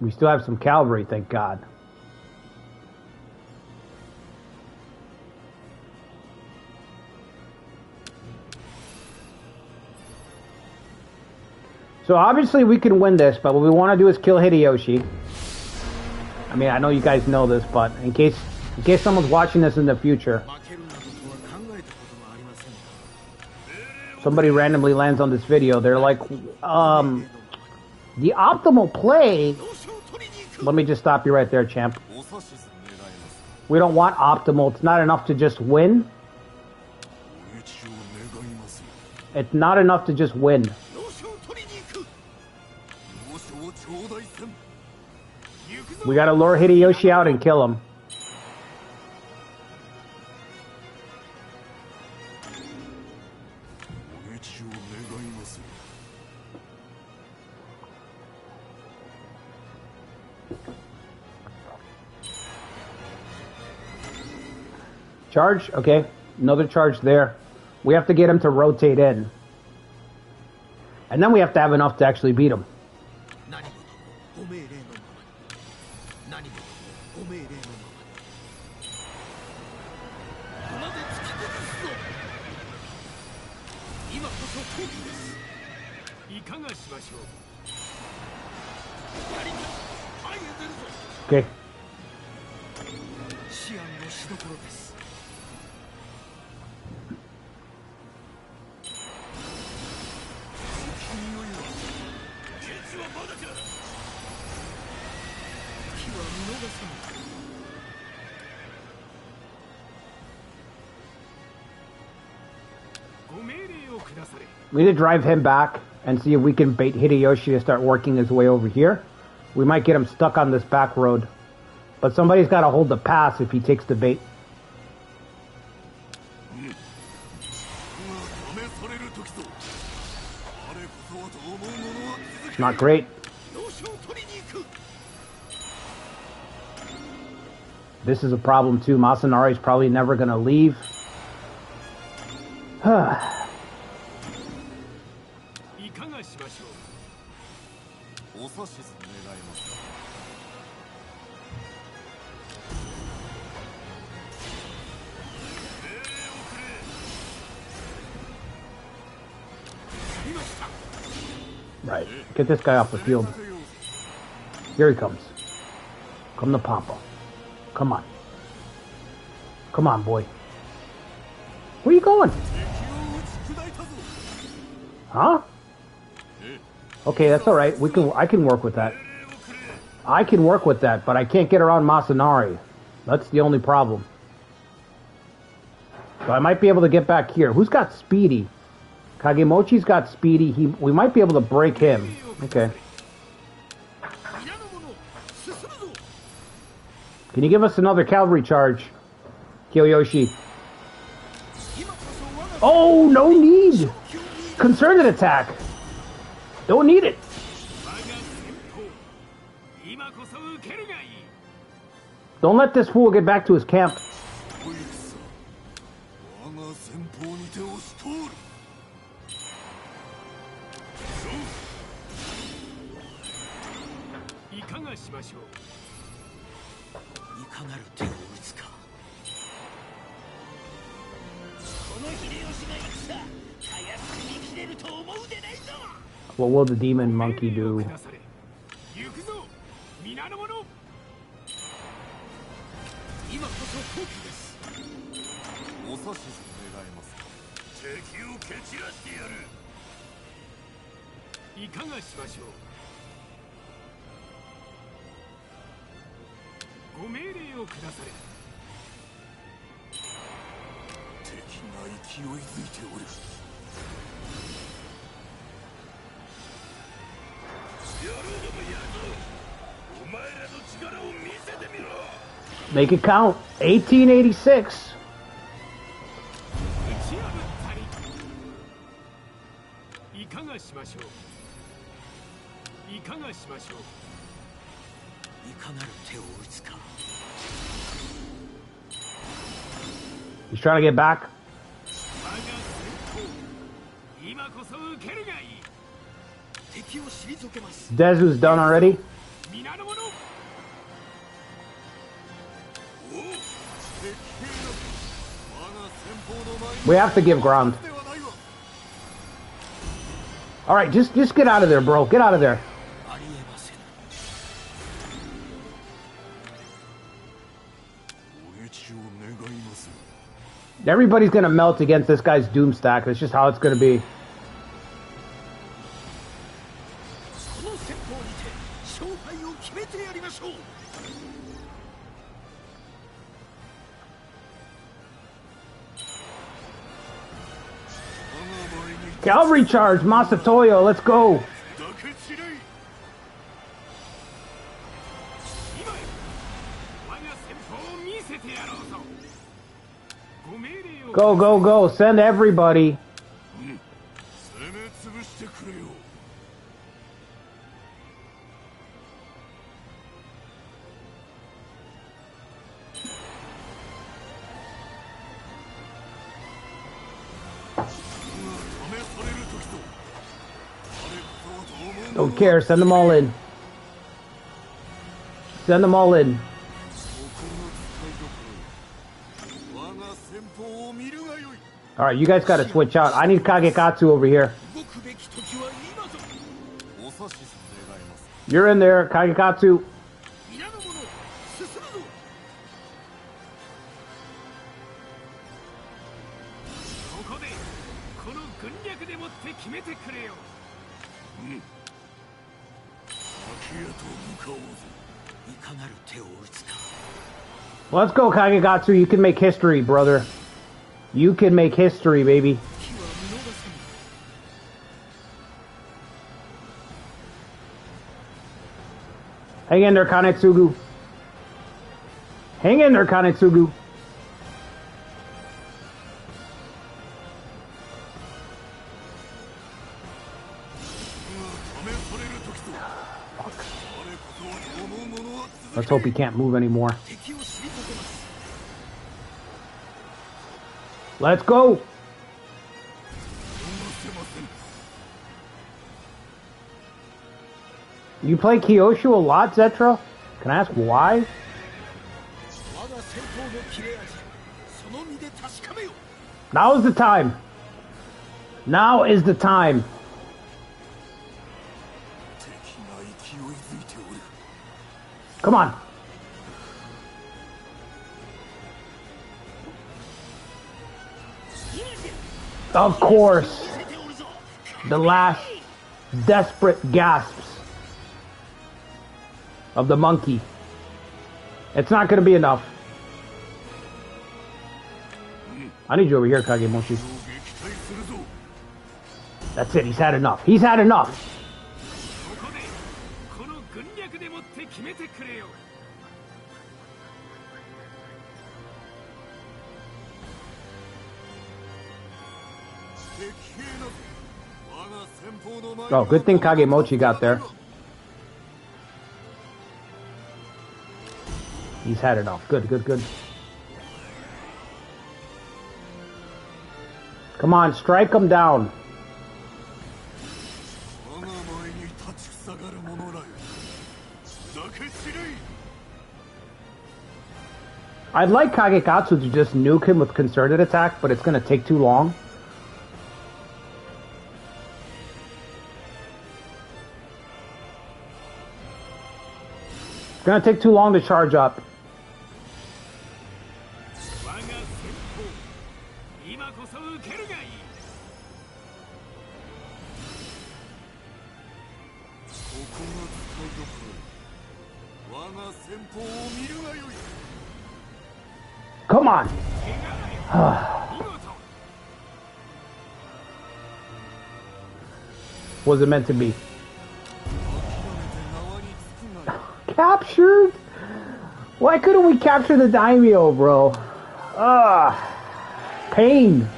We still have some cavalry, thank God. So obviously we can win this, but what we want to do is kill Hideyoshi. I mean, I know you guys know this, but in case someone's watching this in the future, somebody randomly lands on this video, they're like, the optimal play... Let me just stop you right there, champ. We don't want optimal. It's not enough to just win. It's not enough to just win. We gotta lure Hideyoshi out and kill him. Charge? Okay. Another charge there. We have to get him to rotate in. And then we have to have enough to actually beat him. Okay. We need to drive him back and see if we can bait Hideyoshi to start working his way over here. We might get him stuck on this back road. But somebody's got to hold the pass if he takes the bait. Not great. This is a problem too. Masanari's probably never going to leave. Right. Get this guy off the field. Here he comes. Come to Papa. Come on. Come on, boy. Where you going? Huh? Okay, that's all right. I can work with that. I can work with that, but I can't get around Masanari. That's the only problem. So I might be able to get back here. Who's got Speedy? Kagemochi's got Speedy. We might be able to break him. Okay. Can you give us another cavalry charge, Kiyoshi? Oh, no need! Concerted attack! Don't need it! Don't let this fool get back to his camp. What will the demon monkey do? Make it count. 1886. He's trying to get back. Dezu's done already. We have to give ground. All right, just get out of there, bro. Get out of there. Everybody's gonna melt against this guy's doom stack. That's just how it's gonna be. Cavalry charge, Masatoyo, let's go. Go, go, go, send everybody. Don't care, send them all in. Send them all in. Alright, you guys gotta switch out. I need Kagekatsu over here. You're in there, Kagekatsu. Let's go, Kagekatsu. You can make history, brother. You can make history, baby. Hang in there, Kanetsugu. Hang in there, Kanetsugu. Let's hope he can't move anymore. Let's go! You play Kyoshu a lot, Zetra? Can I ask why? Now is the time. Now is the time. Come on. Of course. The last desperate gasps of the monkey. It's not going to be enough. I need you over here, Kagemochi. That's it. He's had enough. He's had enough. Oh, good thing Kagemochi got there. He's had enough. Good, good, good. Come on, strike him down. I'd like Kagekatsu to just nuke him with concerted attack, but it's going to take too long. It's going to take too long to charge up. Come on. Was it meant to be? Captured? Why couldn't we capture the daimyo, bro? Pain.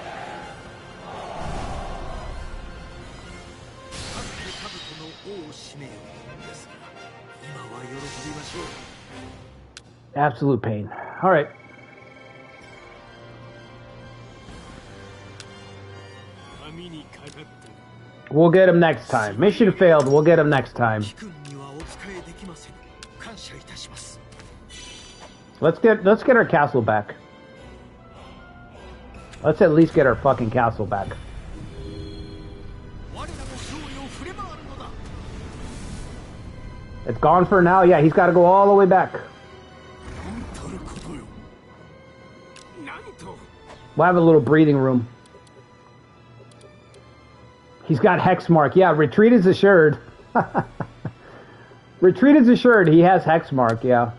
Absolute pain. All right. We'll get him next time. Mission failed. We'll get him next time. Let's get our castle back. Let's at least get our fucking castle back. It's gone for now. Yeah, he's got to go all the way back. We'll have a little breathing room. He's got hex mark. Yeah, retreat is assured. Retreat is assured. He has hex mark, yeah.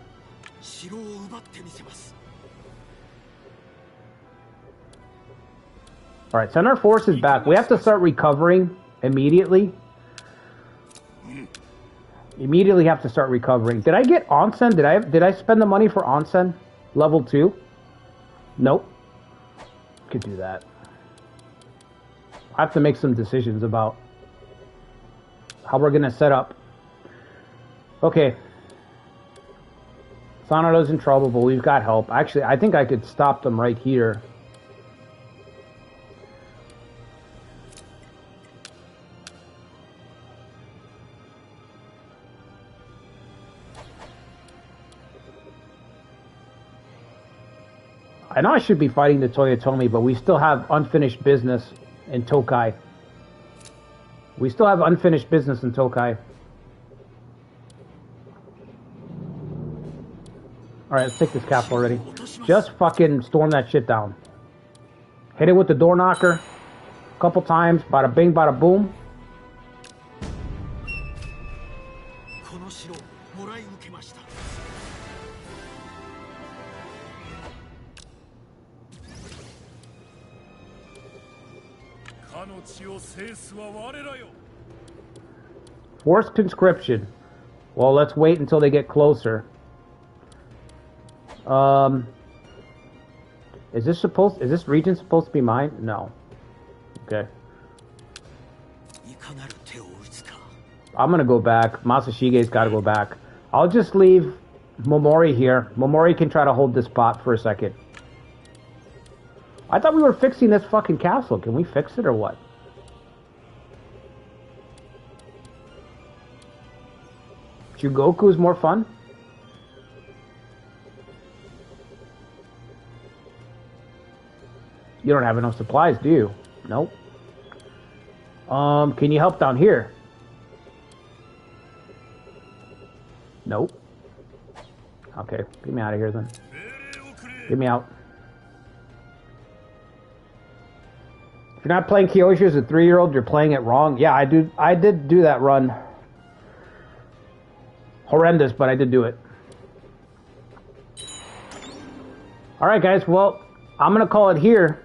Alright, send our forces back. We have to start recovering immediately. Immediately have to start recovering. Did I get onsen? Did I spend the money for onsen? Level 2? Nope. Could do that. I have to make some decisions about how we're gonna set up. Okay. Sanada's in trouble, but we've got help. Actually, I think I could stop them right here. I know I should be fighting the Toyotomi, but we still have unfinished business in Tokai. We still have unfinished business in Tokai. Alright, let's take this castle already. Just fucking storm that shit down. Hit it with the door knocker. A couple times. Bada bing, bada boom. Forced conscription. Well, let's wait until they get closer. Is this region supposed to be mine? No. Okay. I'm gonna go back. Masashige's gotta go back. I'll just leave Momori here. Momori can try to hold this spot for a second. I thought we were fixing this fucking castle. Can we fix it or what? Jugoku is more fun? You don't have enough supplies, do you? Nope. Can you help down here? Nope. Okay, get me out of here then. Get me out. If you're not playing Kyoshi as a 3-year-old, you're playing it wrong. Yeah, I did do that run. Horrendous, but I did do it. Alright guys, well, I'm gonna call it here.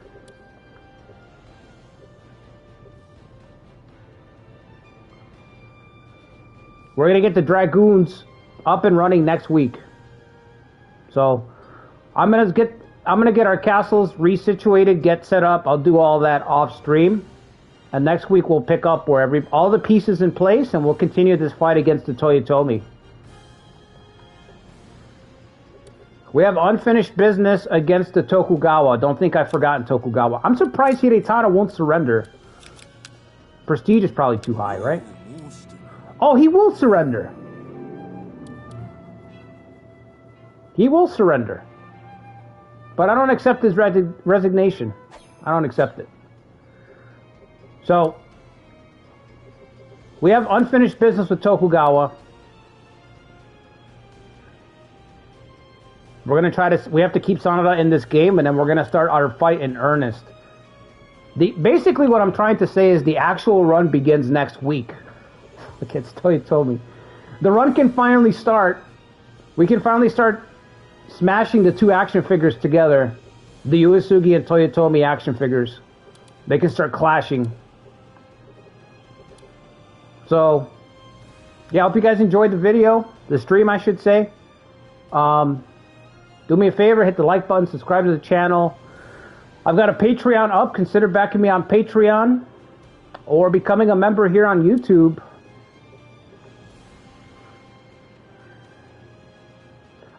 We're gonna get the Dragoons up and running next week. So I'm gonna get our castles resituated, get set up. I'll do all that off stream. And next week we'll pick up where all the pieces in place and we'll continue this fight against the Toyotomi. We have unfinished business against the Tokugawa. Don't think I've forgotten Tokugawa. I'm surprised Hidetada won't surrender. Prestige is probably too high, right? Oh, he will surrender. He will surrender. But I don't accept his resignation. I don't accept it. So, we have unfinished business with Tokugawa. We're going to try to... We have to keep Sanada in this game, and then we're going to start our fight in earnest. Basically, what I'm trying to say is the actual run begins next week. Against Toyotomi. The run can finally start. We can finally start smashing the two action figures together. The Uesugi and Toyotomi action figures. They can start clashing. So, yeah, I hope you guys enjoyed the video. The stream, I should say. Do me a favor, hit the like button, subscribe to the channel. I've got a Patreon up. Consider backing me on Patreon. Or becoming a member here on YouTube.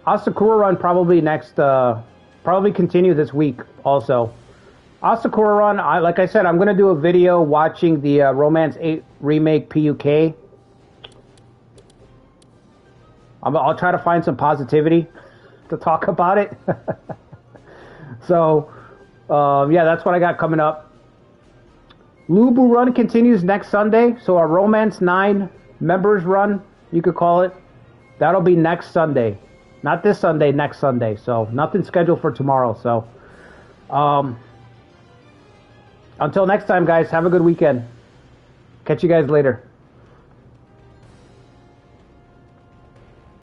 Asakura run probably next, probably continue this week also. Asakura run, like I said, I'm going to do a video watching the Romance 8 Remake PUK. I'll try to find some positivity to talk about it. So, yeah, that's what I got coming up. Lubu run continues next Sunday. So our Romance 9 members run, you could call it. That'll be next Sunday. Not this Sunday, next Sunday. So nothing scheduled for tomorrow. So until next time, guys, have a good weekend. Catch you guys later.